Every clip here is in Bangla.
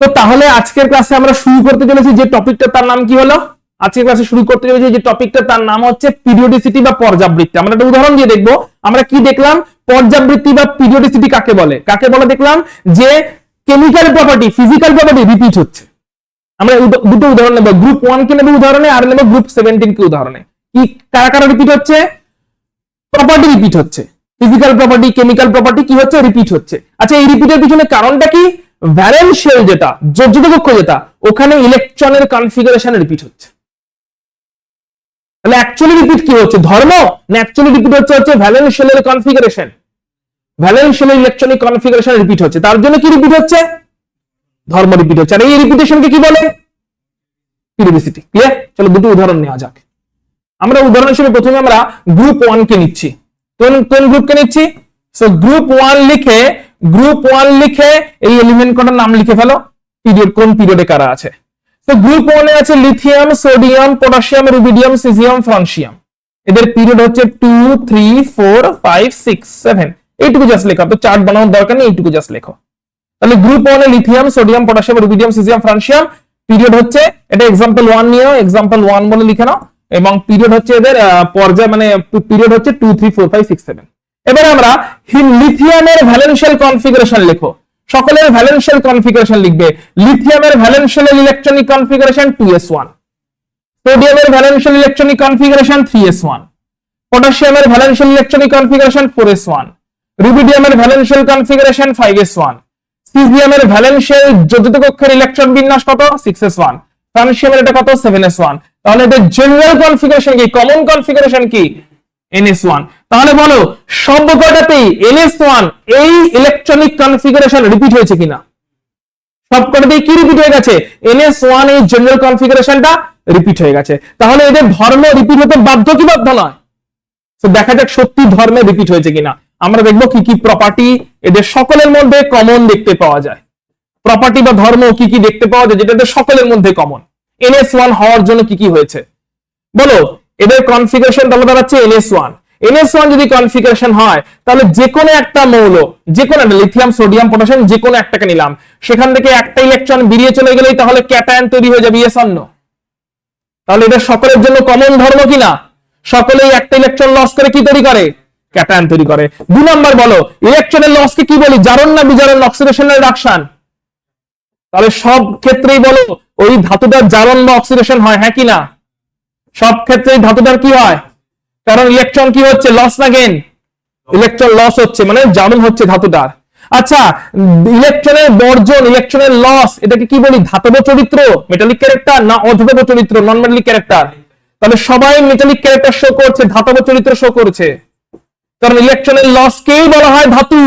তো তাহলে আজকের ক্লাসে আমরা শুরু করতে চলেছি যে টপিকটা, তার নাম কি হলো? আজকের ক্লাসে শুরু করতে চলেছি যে টপিকটা, তার নাম হচ্ছে পিরিয়ডিসিটি বা পর্যাবৃত্তি। আমরা একটা উদাহরণ দিয়ে দেখবো। আমরা কি দেখলাম? পর্যাবৃত্তি বা পিরিয়ডিসিটি কাকে বলে দেখলাম যে chemical property, physical property repeat হচ্ছে। আমরা দুটো উদাহরণ নেব, গ্রুপ 1 কে নেব উদাহরণে, আর নেব গ্রুপ 17 কে উদাহরণে। কি কারা কারা রিপিট হচ্ছে? প্রপার্টি রিপিট হচ্ছে, ফিজিক্যাল প্রপার্টি, কেমিক্যাল প্রপার্টি কি হচ্ছে? রিপিট হচ্ছে। আচ্ছা, এই রিপিটের পিছনে কারণটা কি? ভ্যালেন্স শেল যেটা, যোজ্যতা কক্ষ যেটা, ওখানে ইলেকট্রনের কনফিগারেশন রিপিট হচ্ছে। তাহলে অ্যাকচুয়ালি রিপিট কি হচ্ছে? ধর্ম না অ্যাকচুয়ালি রিপিট হচ্ছে ভ্যালেন্স শেলের কনফিগারেশন। ভ্যালেন্স শেলের ইলেকট্রনিক কনফিগারেশন রিপিট হচ্ছে, তার জন্য কি রিপিট হচ্ছে? ধর্ম রিপিট হচ্ছে। আর এই রিপিটেশনকে কি বলে? পিরিয়ডিসিটি। ক্লিয়ার? চলো দুটো উদাহরণ নেওয়া যাক। আমরা উদাহরণ হিসেবে প্রথমে আমরা গ্রুপ 1 কে নিচ্ছি। কোন গ্রুপকে নিচ্ছি? সো গ্রুপ 1 লিখে এই এলিমেন্ট কটার নাম লিখে ফেলো, পিরিয়ড কোন পিরিয়ডে কারা আছে। তো গ্রুপ 1 এ আছে lithium, sodium, potassium, rubidium, caesium, francium. এদের পিরিয়ড হচ্ছে 2 3 4 5 6 7। এইটুকু জাস্ট লেখো, তো চার্ট বানানোর দরকার নেই, এইটুকু জাস্ট লেখো। তাহলে গ্রুপ 1 এ lithium, sodium, potassium, rubidium, caesium, francium. Period হচ্ছে, এটা এক্সাম্পল 1 নিও, এক্সাম্পল 1 বলে লিখে নাও। এবং পিরিয়ড হচ্ছে এদের পর্যায়, মানে পিরিয়ড হচ্ছে 2 3 4 5 6 7। এবারে আমরা লিথিয়ামের ভ্যালেন্সিয়াল কনফিগারেশন লেখো। সকলের ভ্যালেন্সিয়াল কনফিগারেশন লিখবে। লিথিয়ামের ভ্যালেন্সিয়াল ইলেকট্রনিক কনফিগারেশন 2s1, সোডিয়ামের ভ্যালেন্সিয়াল ইলেকট্রনিক কনফিগারেশন 3s1, পটাশিয়ামের ভ্যালেন্সিয়াল ইলেকট্রনিক কনফিগারেশন 4s1, রুবিডিয়ামের ভ্যালেন্সিয়াল কনফিগারেশন 5s1, সিজিয়ামের ভ্যালেন্সিয়াল যোজিত কক্ষের ইলেকট্রন বিন্যাস কত? 6s1, ফ্রান্সিয়ামের এটা কত? 7s1। তাহলে এদের জেনারেল কনফিগারেশন কি, কমন কনফিগারেশন কি? ns1। তাহলে বলো সবকটাতেই ns1 এই ইলেকট্রনিক কনফিগারেশন রিপিট হয়েছে কিনা? সবকটাতেই কি রিপিট হয়ে গেছে? ns1 এই জেনারেল কনফিগারেশনটা রিপিট হয়ে গেছে। তাহলে এদের ধর্ম রিপিট হতে বাধ্য কি বাধ্য নয়? তো দেখা যাক সত্যি ধর্মে রিপিট হয়েছে কিনা। আমরা দেখবো কি কি প্রপার্টি এদের সকলের মধ্যে কমন দেখতে পাওয়া যায়। প্রপার্টি বা ধর্ম কি কি দেখতে পাওয়া যায় যেটা এদের সকলের মধ্যে কমন। ns1 হওয়ার জন্য কি কি হয়েছে বলো? এদের কনফিগারেশন তাহলে দাঁড়াচ্ছে ns1। ns1 যদি কনফিগারেশন হয়, তাহলে যে কোনো একটা মৌল, যে কোনো একটা লিথিয়াম, সোডিয়াম, পটাশিয়াম, যে কোনো একটাকে নিলাম, সেখান থেকে একটা ইলেকট্রন বেরিয়ে চলে গেলেই তাহলে ক্যাটায়ন তৈরি হয়ে যাবে, yes or no? তাহলে এদের সকলের জন্য কমন ধর্ম কিনা? সকলেই একটা ইলেকট্রন লস করে কি তৈরি করে? ক্যাটায়ন তৈরি করে। 2 নাম্বার বলো, ইলেকট্রনের লসকে কি বলি? জারণ না বিজারণ? অক্সিডেশন না রিডাকশন? তাহলে সব ক্ষেত্রেই বলো ওই ধাতুটার জারণ বা অক্সিডেশন হয়, হ্যাঁ কি না? সব ক্ষেত্রেই ধাতুটার কি হয়? কারণ ইলেকট্রন কি হচ্ছে? লস না গেইন? ইলেকট্রন লস হচ্ছে, মানে জারণ হচ্ছে ধাতুটার। আচ্ছা, ইলেকট্রনের বর্জন, ইলেকট্রনের লস, এটাকে কি বলি? ধাতব চরিত্র, মেটালিক ক্যারেক্টার, না অধাতব চরিত্র, নন মেটালিক ক্যারেক্টার? তাহলে সবাই মেটালিক ক্যারেক্টার শো করছে, ধাতব চরিত্র শো করছে। কারণ ইলেকট্রনের লসকেই বলা হয় ধাতু।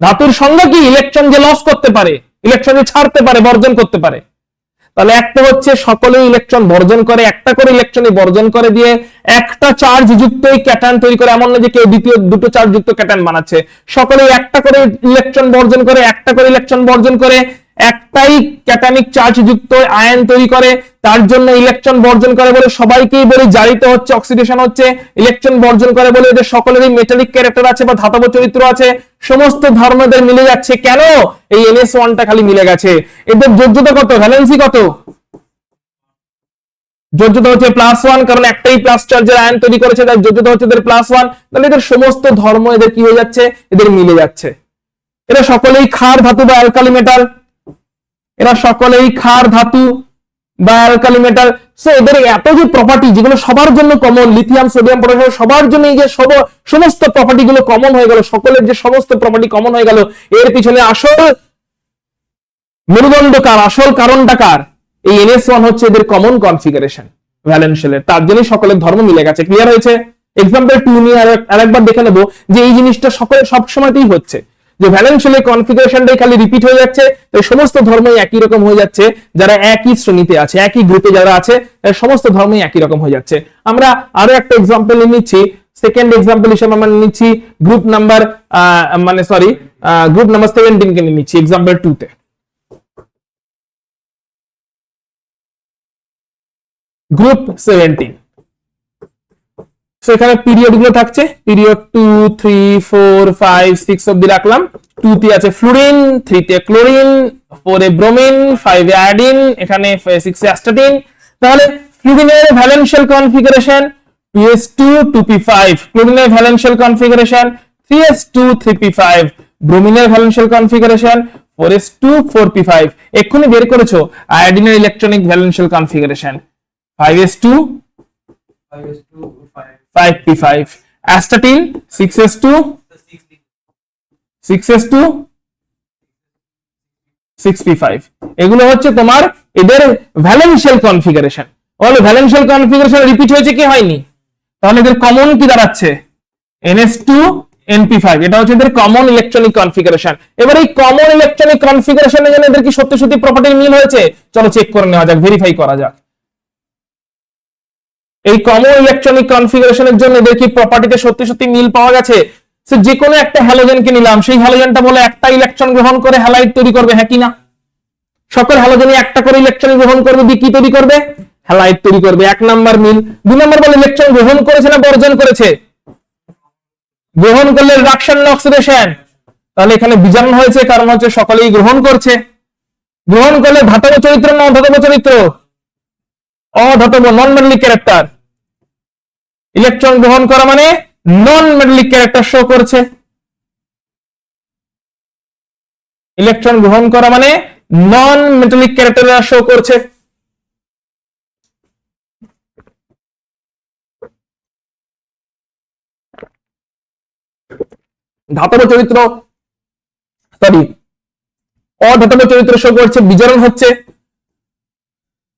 ধাতুর সংজ্ঞা কি? ইলেকট্রন যে লস করতে পারে, ইলেকট্রন যে ছাড়তে পারে, বর্জন করতে পারে। তাহলে একটা হচ্ছে সকলেই ইলেকট্রন বর্জন করে, একটা করে ইলেকট্রনই বর্জন করে দিয়ে একটা চার্জ যুক্ত ক্যাটায়ন তৈরি করে। এমন না যে কেউ দ্বিতীয় দুটো চার্জ যুক্ত ক্যাটায়ন বানাচ্ছে। সকলেই একটা করে ইলেকট্রন বর্জন করে, একটা করে ইলেকট্রন বর্জন করে, একটাই ক্যাটায়নিক চার্জ যুক্ত আয়ন তৈরি করে। তার জন্য ইলেকট্রন বর্জন করে বলে সবাইকেই বলি জারিত হচ্ছে, অক্সিডেশন হচ্ছে। ইলেকট্রন বর্জন করে বলে এদের সকলেরই মেটালিক ক্যারেক্টার আছে বা ধাতব চরিত্র আছে। সমস্ত ধর্মদের মিলে যাচ্ছে। কেন? এই ns1টা খালি মিলে গেছে। এদের যোজ্যতা কত? ভ্যালেন্সি কত? যোজ্যতা হচ্ছে +1, কারণ একটাই প্লাস চার্জের আয়ন তৈরি করেছে, তাই যোজ্যতা হচ্ছে এদের +1। তাহলে এদের সমস্ত ধর্ম এদের কি হয়ে যাচ্ছে? এদের মিলে যাচ্ছে। এরা সকলেই ক্ষার ধাতু বা অ্যালকালি মেটাল। এরা সকলেই ক্ষার ধাতু বা অ্যালকালি মেটাল। সো এদের এত যে প্রপার্টি যেগুলো সবার জন্য কমন, লিথিয়াম, সোডিয়াম, পটাশিয়াম সবার জন্য এই যে সমস্ত প্রপার্টি গুলো কমন হয়ে গেল, সকলের যে সমস্ত প্রপার্টি কমন হয়ে গেল, এর পিছনে আসল মেরুদণ্ডকার, আসল কারণটা কার? এই ns1 হচ্ছে এদের কমন কনফিগারেশন ভ্যালেন্সিয়ালের। তার জন্য সকলের ধর্ম মিলে গেছে। ক্লিয়ার হয়েছে? এক্সাম্পল 2 নিয়ে আরেকবার দেখে নেবো যে এই জিনিসটা সকলের সব সময়তেই হচ্ছে, যে ভ্যালেন্সিয়ালের কনফিগারেশনটাই খালি রিপিট হয়ে যাচ্ছে। তো সমস্ত ধর্মই একই রকম হয়ে যাচ্ছে। যারা একই শ্রেণীতে আছে, একই গ্রুপে যারা আছে, সমস্ত ধর্মই একই রকম হয়ে যাচ্ছে। আমরা আরো একটা এক্সাম্পল নিচ্ছি। সেকেন্ড এক্সাম্পল হিসেবে আমরা নিচ্ছি গ্রুপ নাম্বার 17 কে নিচ্ছি এক্সাম্পল 2 তে। গ্রুপ 17। সো এখানে পিরিয়ড গুলো থাকছে, পিরিয়ড 2 3 4 5 6 অব্দি রাখলাম। 2 তে আছে ফ্লুরিন, 3 তে ক্লোরিন, 4 এ ব্রোমিন, 5 এ আয়োডিন, এখানে 6 এ অ্যাস্টাটিন। তাহলে ফ্লুরিনের ভ্যালেন্সিয়াল কনফিগারেশন 2s2 2p5, ক্লোরিনের ভ্যালেন্সিয়াল কনফিগারেশন 3s2 3p5, ব্রোমিনের ভ্যালেন্সিয়াল কনফিগারেশন 4s2 4p5। এক্ষুনি বের করেছো আয়োডিনের ইলেকট্রনিক ভ্যালেন্সিয়াল configuration 5s2 5p5, astatine 6s2 6s2 6p5। এগুলো হচ্ছে তোমার এদের ভ্যালেন্সিয়াল কনফিগারেশন। বলো ভ্যালেন্সিয়াল কনফিগারেশন রিপিট হয়েছে কি হয়নি? তাহলে এদের কমন কি দাঁড়াচ্ছে? ns2 np5, এটা হচ্ছে এদের কমন ইলেকট্রনিক কনফিগারেশন। এবার এই কমন ইলেকট্রনিক কনফিগারেশনের জন্য এদের কি সত্যি সত্যি প্রপার্টির মিল হয়েছে? চলো চেক করে নেওয়া যাক, ভেরিফাই করা যাক। এই কমন ইলেকট্রনিক কনফিগারেশনের জন্য এদের কি প্রপার্টিতে সত্যি সত্যি মিল পাওয়া গেছে? যে কোনো একটা হ্যালোজেনকে নিলাম, সেই হ্যালোজেনটা বলে একটা ইলেকট্রন গ্রহণ করে হ্যালাইড তৈরি করবে, হ্যাঁ কি না? সকল হ্যালোজেনে একটা করে ইলেকট্রন গ্রহণ করবে, দিয়ে কি তৈরি করবে? হ্যালাইড তৈরি করবে। 1 নাম্বার মিল। 2 নাম্বার বলে ইলেকট্রন গ্রহণ করেছে না বর্জন করেছে? গ্রহণ করলে রিডাকশন না অক্সিডেশন? তাহলে এখানে বিজারণ হয়েছে, কারণ হচ্ছে সকলেই গ্রহণ করছে। গ্রহণ করলে ধাতব চরিত্র না অধাতব চরিত্র? অধাতব, নন মেটালিক ক্যারেক্টার। ইলেকট্রন গ্রহণ করা মানে নন মেটালিক ক্যারেক্টার শো করছে। ইলেকট্রন গ্রহণ করা মানে নন মেটালিক ক্যারেক্টার শো করছে। ধাতব চরিত্র সরি অধাতব চরিত্র শো করছে, বিজারণ হচ্ছে।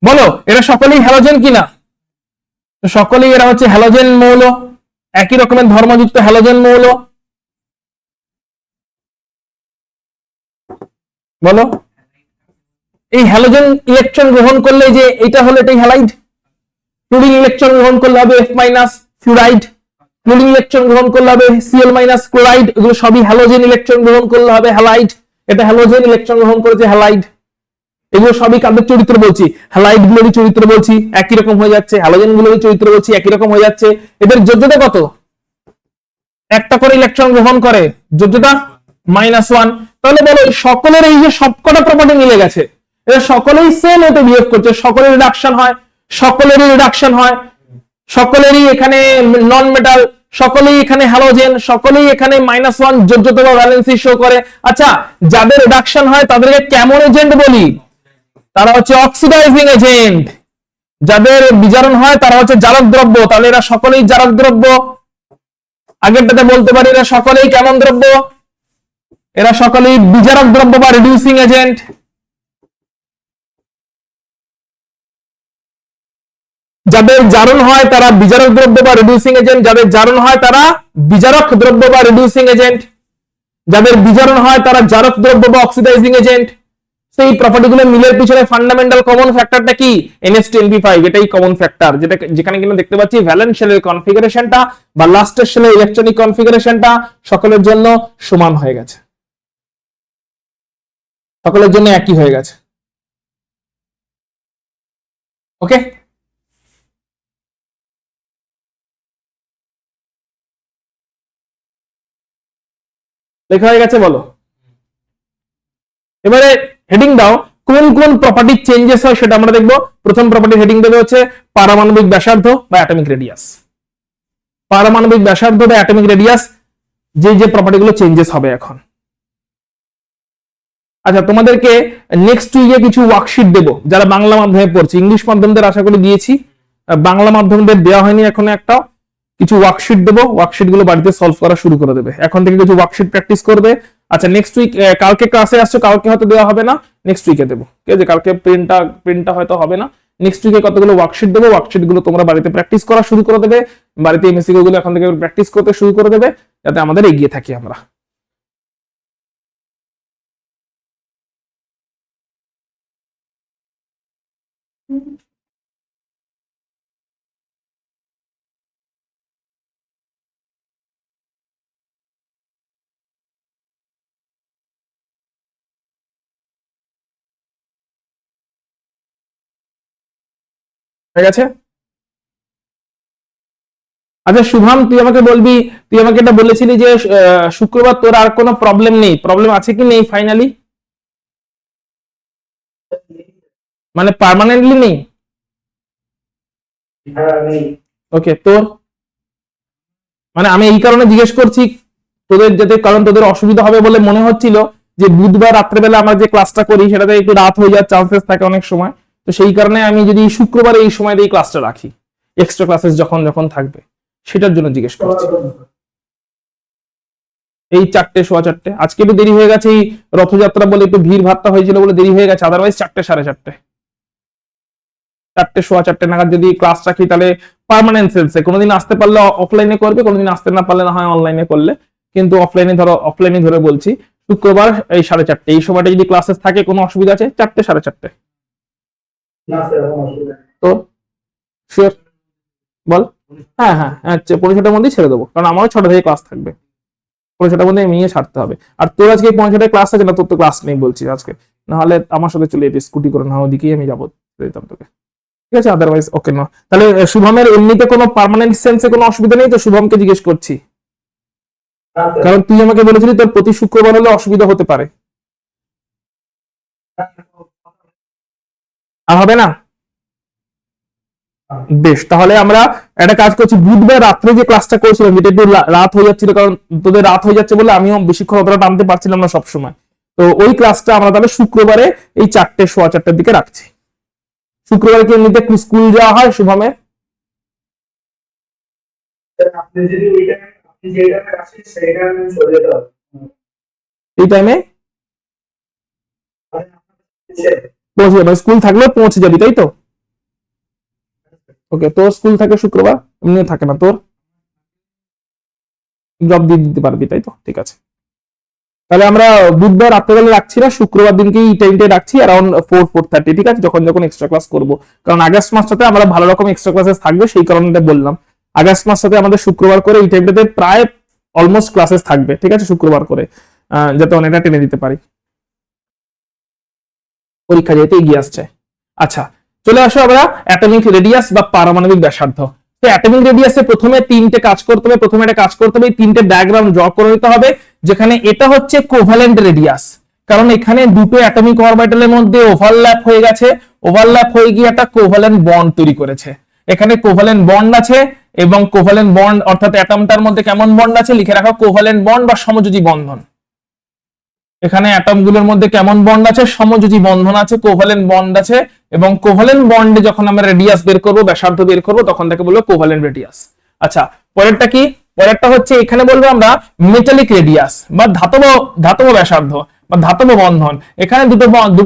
বলো এরা সকলেই হ্যালোজেন কিনা? সকলেই এরা হচ্ছে হ্যালোজেন মৌল, একই রকমের ধর্মযুক্ত হ্যালোজেন মৌল। বলো এই হ্যালোজেন ইলেকট্রন গ্রহণ করলে যে এটা হলো এটাই হ্যালাইড। ক্লোরিন ইলেকট্রন গ্রহণ করলে হবে F- ফ্লুরাইড। ক্লোরিন ইলেকট্রন গ্রহণ করলে হবে Cl- ক্লোরাইড। এগুলো সবই হ্যালোজেন ইলেকট্রন গ্রহণ করলে হবে হ্যালাইড। এটা হ্যালোজেন ইলেকট্রন গ্রহণ করেছে হ্যালাইড। এগুলো সবই কাদের চরিত্র বলছি? হ্যালাইড গুলোরই চরিত্র বলছি, একই রকম হয়ে যাচ্ছে। হ্যালোজেন গুলোরই চরিত্র বলছি, একই রকম হয়ে যাচ্ছে। এদের যোগ্যতা কত? একটা করে ইলেকট্রন গ্রহণ করে, যোগ্যতা -1। তাহলে বলো সকলের এই যে সবকটা প্রপার্টি মিলে গেছে, এরা সকলেই সেম ওতে বিহেভ করছে, সকলের রিডাকশন হয়, সকলেরই রিডাকশন হয়, সকলেরই এখানে নন মেটাল, সকলেই এখানে হ্যালোজেন, সকলেই এখানে -1 যোগ্যতা বা ভ্যালেন্সি শো করে। আচ্ছা যাদের রিডাকশন হয় তাদেরকে কেমন এজেন্ট বলি? তারা হচ্ছে অক্সিডাইজিং এজেন্ট। যাদের বিজারণ হয় তারা হচ্ছে জারক দ্রব্য। তাহলে এরা সকলেই জারক দ্রব্য। আগেরটাতে বলতে পারি এরা সকলেই কেমন দ্রব্য? এরা সকলেই বিজারক দ্রব্য বা রিডিউসিং এজেন্ট। যাদের জারণ হয় তারা বিজারক দ্রব্য বা রিডিউসিং এজেন্ট, যাদের জারণ হয় তারা বিজারক দ্রব্য বা রিডিউসিং এজেন্ট, যাদের বিজারণ হয় তারা জারক দ্রব্য বা অক্সিডাইজিং এজেন্ট। সেই প্রপার্টিগুলো মিলের পিছনে ফান্ডামেন্টাল কমন ফ্যাক্টরটা কি? NH2NP5। এটাই কমন ফ্যাক্টর, যেটা যেখানে কিন্তু দেখতে পাচ্ছি ভ্যালেন্স শেলের কনফিগারেশনটা বা লাস্টের শেলের ইলেকট্রনিক কনফিগারেশনটা সকলের জন্য সমান হয়ে গেছে, সকলের জন্য একই হয়ে গেছে। ওকে, লেখা হয়ে গেছে? বলো এবারে হেডিং দাও, কোন কোন প্রপার্টি চেঞ্জেস হয় সেটা আমরা দেখবো। প্রথম প্রপার্টির হেডিং দেবে হচ্ছে পারমাণবিক ব্যাসার্ধ বা অ্যাটমিক রেডিয়াস। পারমাণবিক ব্যাসার্ধ বা অ্যাটমিক রেডিয়াস, যে যে প্রপার্টিগুলো চেঞ্জেস হবে এখন। আচ্ছা তোমাদেরকে নেক্সট উইকে কিছু ওয়ার্কশিট দেবো, যারা বাংলা মাধ্যমে পড়ছে। ইংলিশ মাধ্যমদের আশা করি দিয়েছি, বাংলা মাধ্যমদের দেওয়া হয়নি এখন একটা। কিছু ওয়ার্কশিট দেবো, ওয়ার্কশিট গুলো বাড়িতে সলভ করা শুরু করে দেবে, এখন থেকে কিছু ওয়ার্কশিট প্র্যাকটিস করবে। আচ্ছা নেক্সট উইক, কালকে ক্লাসে আসছো, কালকে হয়তো দেওয়া হবে না, নেক্সট উইকে দেবো। ঠিক আছে, কালকে প্রিন্টটা হয়তো হবে না, নেক্সট উইকে কতগুলো ওয়ার্কশিট দেবো, ওয়ার্কশিট গুলো তোমরা বাড়িতে প্র্যাকটিস করা শুরু করে দেবে। বাড়িতে এমএসিকিউ গুলো এখন থেকে প্র্যাকটিস করতে শুরু করে দেবে, যাতে আমাদের এগিয়ে থাকি আমরা। ঠিক আছে, আচ্ছা শুভম, তুই আমাকে বলবি, তুই আমাকে এটা বলেছিলি যে শুক্রবার তোর আর কোনো প্রবলেম নেই, প্রবলেম আছে কি নেই ফাইনালি, মানে পার্মানেন্টলি নেই? ওকে, তোর মানে আমি এই কারণে জিজ্ঞেস করছি তোদের যাতে, কারণ তোদের অসুবিধা হবে বলে মনে হচ্ছিল যে বুধবার রাত্রেবেলা আমরা যে ক্লাসটা করি সেটাতে একটু রাত হয়ে যাওয়ার চান্সেস থাকে অনেক সময়, তো সেই কারণে আমি যদি শুক্রবার এই সময় এই ক্লাসটা রাখি, এক্সট্রা ক্লাসেস যখন যখন থাকবে, সেটার জন্য জিজ্ঞেস করছি। এই 4টে, 4:15, আজকে একটু দেরি হয়ে গেছে, এই রথযাত্রা বলে একটু ভিড় ভাট্টা হয়েছিল বলে দেরি হয়ে গেছে, আদারওয়াইজ 4টে, 4:30, 4টে, 4:15 নাগাদ যদি ক্লাস রাখি তাহলে পার্মানেন্ট সেন্সে কোনোদিন আসতে পারলে অফলাইনে করবে, কোনোদিন আসতে না পারলে না হয় অনলাইনে করলে, কিন্তু অফলাইনে ধরে বলছি শুক্রবার এই 4:30 এই সময়টা যদি ক্লাসেস থাকে, কোনো অসুবিধা আছে? 4টে, 4:30? তো শিওর বল। হ্যাঁ হ্যাঁ হ্যাঁ, 6:45 মধ্যেই ছেড়ে দেবো, কারণ আমারও 6টা থেকে ক্লাস থাকবে, 6:45 মধ্যে নিয়ে ছাড়তে হবে। আর তোর আজকে 6:45 ক্লাস আছে না? তোর তো ক্লাস নেই বলছি আজকে, নাহলে আমার সাথে চলে যেতে স্কুটি করে, না ওদিকেই আমি যাবো, দিতাম তোকে, ঠিক আছে? আদারওয়াইজ ওকে না। তাহলে শুভমের এমনিতে কোনো পার্মানেন্ট সেন্সে কোনো অসুবিধা নেই তো? শুভমকে জিজ্ঞেস করছি, কারণ তুই আমাকে বলেছিলি তোর প্রতি শুক্রবার হলে অসুবিধা হতে পারে। আর হবে না? বেশ, তাহলে আমরা একটা কাজ করছি, বুধবার রাত্রে যে ক্লাসটা করছিলাম যেটা একটু রাত হয়ে যাচ্ছিল, কারণ তোদের রাত হয়ে যাচ্ছে বলে আমিও বেশিক্ষণ অতটা টানতে পারছিলাম না সবসময়, তো ওই ক্লাসটা আমরা তাহলে শুক্রবারে এই 4টে, 4:15 দিকে রাখছি। শুক্রবারে কি এমনিতে স্কুল যাওয়া হয় শুভমের? এই টাইমে পৌঁছে যাবে, স্কুল থাকলেও পৌঁছে যাবি তাই তো? ওকে, তোর স্কুল থাকে শুক্রবার, এমনিও থাকে না তোর, জব দিয়ে দিতে পারবি তাই তো? ঠিক আছে, তাহলে আমরা বুধবার রাত্রেবেলা রাখছি না, শুক্রবার দিনকে এই টাইমটাই রাখছি অ্যারাউন্ড 4-4:30, ঠিক আছে? যখন যখন এক্সট্রা ক্লাস করবো, কারণ আগস্ট মাসটাতে আমরা ভালো রকম এক্সট্রা ক্লাসেস থাকবে, সেই কারণে বললাম আগস্ট মাসটাতে আমাদের শুক্রবার করে এই টাইমটাতে প্রায় অলমোস্ট ক্লাসেস থাকবে, ঠিক আছে? শুক্রবার করে যাতে অনেকটা টেনে দিতে পারি, পরীক্ষা যেহেতু এগিয়ে আসছে। আচ্ছা, চলে আসো আমরা অ্যাটমিক রেডিয়াস বা পারমাণবিক ব্যাসার্ধ। তো অ্যাটমিক রেডিয়াসে প্রথমে 3টে কাজ করতে হবে, প্রথমে একটা কাজ করতে হবে, 3টে ডায়াগ্রাম ড্র করে নিতে হবে, যেখানে এটা হচ্ছে কোভ্যালেন্ট রেডিয়াস, কারণ এখানে দুটো অ্যাটমিক অরবিটালের মধ্যে ওভারল্যাপ হয়ে গেছে, ওভারল্যাপ হয়ে গিয়ে একটা কোভ্যালেন্ট বন্ড তৈরি করেছে। এখানে কোভ্যালেন্ট বন্ড আছে, এবং কোভ্যালেন্ট বন্ড অর্থাৎ অ্যাটমটার মধ্যে কেমন বন্ড আছে লিখে রাখো, কোভ্যালেন্ট বন্ড বা সমযোজী বন্ধন। এখানে অ্যাটম গুলোর মধ্যে কেমন বন্ড আছে? সমযোজী বন্ধন আছে, কোভ্যালেন্ট বন্ড আছে, এবং কোভ্যালেন্ট বন্ডে যখন আমরা রেডিয়াস বের করব, ব্যাসার্ধ বের করব, তখন তাকে বলবো কোভ্যালেন্ট রেডিয়াস। আচ্ছা, পরেরটা কি? পরেরটা হচ্ছে এখানে বলবো আমরা মেটালিক রেডিয়াস বা ধাতব ব্যাসার্ধ বা ধাতব বন্ধন। এখানে দুটো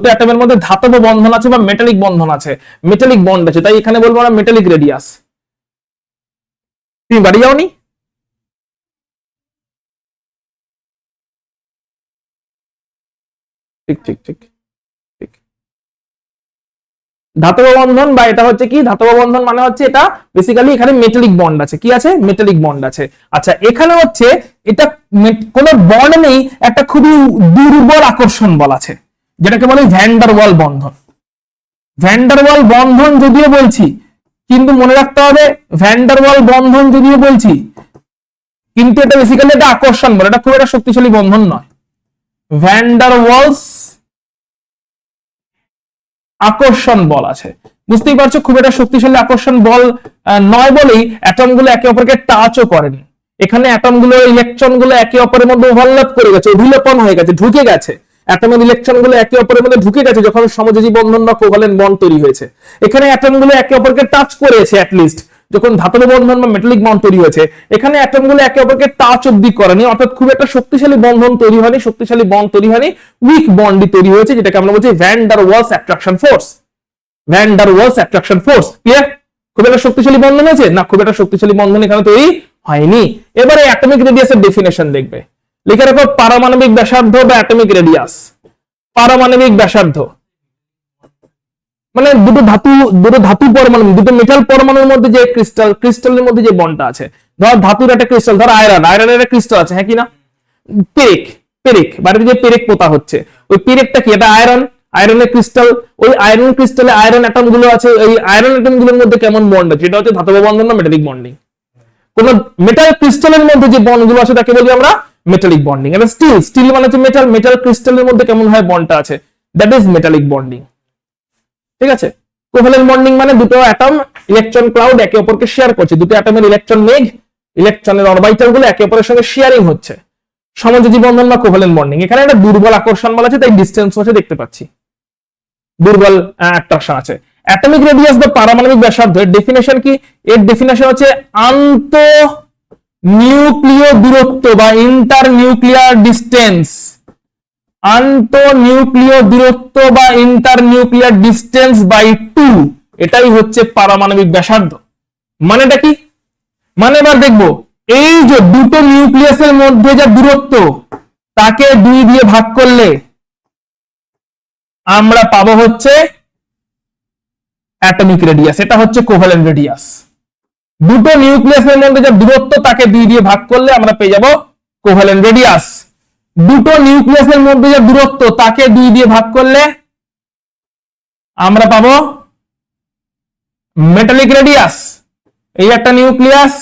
অ্যাটমের মধ্যে ধাতব বন্ধন আছে বা মেটালিক বন্ধন আছে, মেটালিক বন্ড আছে, তাই এখানে বলবো আমরা মেটালিক রেডিয়াস। তুমি বাড়ি যাওনি? ঠিক ঠিক ঠিক ঠিক। ধাতব বন্ধন বা এটা হচ্ছে কি, ধাতব বন্ধন মানে হচ্ছে এটা বেসিক্যালি এখানে মেটালিক বন্ড আছে, কি আছে? মেটালিক বন্ড আছে। আচ্ছা, এখানে হচ্ছে এটা কোনো বন্ড নেই, একটা খুবই দুর্বল আকর্ষণ বল আছে, যেটাকে বলে ভ্যান ডার ওয়াল বন্ধন। ভ্যান ডার ওয়াল বন্ধন যদিও বলছি, কিন্তু মনে রাখতে হবে ভ্যান ডার ওয়াল বন্ধন যদিও বলছি, কিন্তু এটা বেসিক্যালি একটা আকর্ষণ বল, এটা খুব একটা শক্তিশালী বন্ধন নয়। ভ্যান ডার ওয়ালস আকর্ষণ বল আছে, বুঝতেই পারছো, খুব একটা শক্তিশালী আকর্ষণ বল নয় বলেই অ্যাটম গুলো একে অপরকে টাচও করেনি। এখানে অ্যাটম গুলো, ইলেকট্রন গুলো একে অপরের মধ্যে ওভারল্যাপ করে গেছে, অভিলেপন হয়ে গেছে, ঢুকে গেছে, অ্যাটমের ইলেকট্রন গুলো একে অপরের মধ্যে ঢুকে গেছে যখন সমযোজী বন্ধন বা কোভ্যালেন্ট বন্ড তৈরি হয়েছে। এখানে অ্যাটম গুলো একে অপরকে টাচ করেছে অ্যাটলিস্ট যখন ধাতব বন্ধন বা মেটালিক বন্ড তৈরি হয়েছে। এখানে অ্যাটম গুলো একে অপরকে টাচ অব্দি করেনি, অর্থাৎ খুব একটা শক্তিশালী বন্ধন তৈরি হয়নি, শক্তিশালী বন্ড তৈরি হয়নি, উইক বন্ডই তৈরি হয়েছে, যেটাকে আমরা বলছি van der Waals attraction force. Van der Waals attraction force, clear? খুব একটা শক্তিশালী বন্ধন হয়েছে না? খুব একটা শক্তিশালী বন্ধন এখানে তৈরি হয়নি। এবারে অ্যাটমিক রেডিয়াসের ডেফিনেশন দেখবে, লিখে রাখো পারমাণবিক ব্যাসার্ধ বা অ্যাটমিক রেডিয়াস। পারমাণবিক ব্যাসার্ধ মানে দুটো ধাতু পরমাণু, দুটো মেটাল পরমাণুর মধ্যে যে ক্রিস্টালের মধ্যে যে বন্ডটা আছে, ধর ধাতুর একটা ক্রিস্টাল, ধর আয়রনের একটা ক্রিস্টাল আছে, হ্যাঁ কি না? পেরেক বাড়িতে যে পেরেক পোতা হচ্ছে, ওই পেরেকটা কি? এটা আয়রনের ক্রিস্টাল। ওই আয়রন ক্রিস্টালে আয়রন অ্যাটম গুলো আছে, এই আয়রন অ্যাটম গুলোর মধ্যে কেমন বন্ড আছে? এটা হচ্ছে ধাতব বন্ধন না মেটালিক বন্ডিং? কোন মেটাল ক্রিস্টালের মধ্যে যে বন্ডগুলো আছে তাকে বলি আমরা মেটালিক বন্ডিং। এটা স্টিল মানে হচ্ছে মেটাল, মেটাল ক্রিস্টালের মধ্যে কেমন হয় বন্ডটা আছে, দ্যাট ইজ মেটালিক বন্ডিং। ঠিক আছে। কোভ্যালেন্ট বন্ডিং মানে দুটো অ্যাটম ইলেকট্রন ক্লাউড একে অপরকে শেয়ার করছে, দুটো অ্যাটমের ইলেকট্রন মেঘ, ইলেকট্রনের অরবিটাল গুলো একে অপরের সঙ্গে শেয়ারিং হচ্ছে, সমযোজী বন্ধন বা কোভ্যালেন্ট বন্ডিং। এখানে একটা দুর্বল আকর্ষণ বলা আছে, তাই ডিসটেন্স আছে দেখতে পাচ্ছি, দুর্বল অ্যাট্রাকশন আছে। অ্যাটমিক রেডিয়াস বা পারমাণবিক ব্যাসার্ধ এর ডেফিনেশন কি? এর ডেফিনেশন হচ্ছে আন্ত নিউক্লিয় দূরত্ব বা ইন্টার নিউক্লিয়ার ডিস্টেন্স, আন্ত নিউক্লিয় দূরত্ব বা ইন্টার নিউক্লিয়ার ডিস্টেন্স বাই 2, এটাই হচ্ছে পারমাণবিক ব্যাসার্ধ। মানেটা কি? মানে এবার দেখবো, এই যে দুটো নিউক্লিয়াসের মধ্যে যে দূরত্ব তাকে 2 দিয়ে ভাগ করলে আমরা পাবো হচ্ছে অ্যাটমিক রেডিয়াস, এটা হচ্ছে কোভ্যালেন্ট রেডিয়াস। দুটো নিউক্লিয়াসের মধ্যে যে দূরত্ব তাকে 2 দিয়ে ভাগ করলে আমরা পেয়ে যাব কোভ্যালেন্ট রেডিয়াস। দুটো নিউক্লিয়াসের মধ্যে যে দূরত্ব তাকে 2 দিয়ে ভাগ করলে আমরা পাবো মেটালিক রেডিয়াস। এই একটা নিউক্লিয়াস,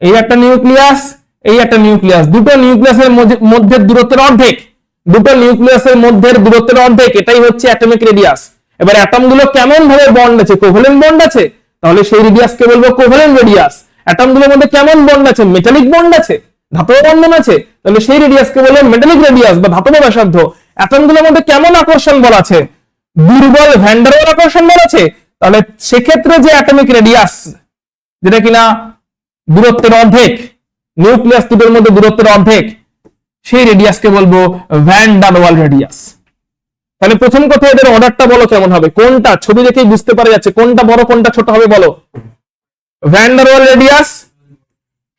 এই একটা নিউক্লিয়াস, এই একটা নিউক্লিয়াস, দুটো নিউক্লিয়াসের মধ্যে দূরত্বের অর্ধেক, দুটো নিউক্লিয়াসের মধ্যে দূরত্বের অর্ধেক, এটাই হচ্ছে অ্যাটমিক রেডিয়াস। এবার অ্যাটম গুলো কেমন ভাবে বন্ড আছে, কোভ্যালেন্ট বন্ড আছে, তাহলে সেই রেডিয়াসকে বলবো কোভ্যালেন্ট রেডিয়াস। অ্যাটম গুলোর মধ্যে কেমন বন্ড আছে, মেটালিক বন্ড আছে, ধাতব বন্ধন আছে, তাহলে সেই রেডিয়াসকে বলবো মেটালিক রেডিয়াস বা ধাতব ব্যাসার্ধ। অ্যাটম গুলোর মধ্যে কেমন আকর্ষণ বল আছে, দুর্বল ভ্যান ডার ওয়াল আকর্ষণ বল আছে, তাহলে সেক্ষেত্রে যে অ্যাটমিক রেডিয়াস যেটা কিনা দূরত্বের অর্ধেক, নিউক্লিয়াস দুটোর মধ্যে দূরত্বের অর্ধেক, সেই রেডিয়াসকে বলবো ভ্যান ডার ওয়াল রেডিয়াস। তাহলে প্রথম কথা এদের অর্ডারটা বলো কেমন হবে, কোনটা ছবি দেখেই বুঝতে পারা যাচ্ছে কোনটা বড় কোনটা ছোট হবে বলো। ভ্যান ডার ওয়াল রেডিয়াস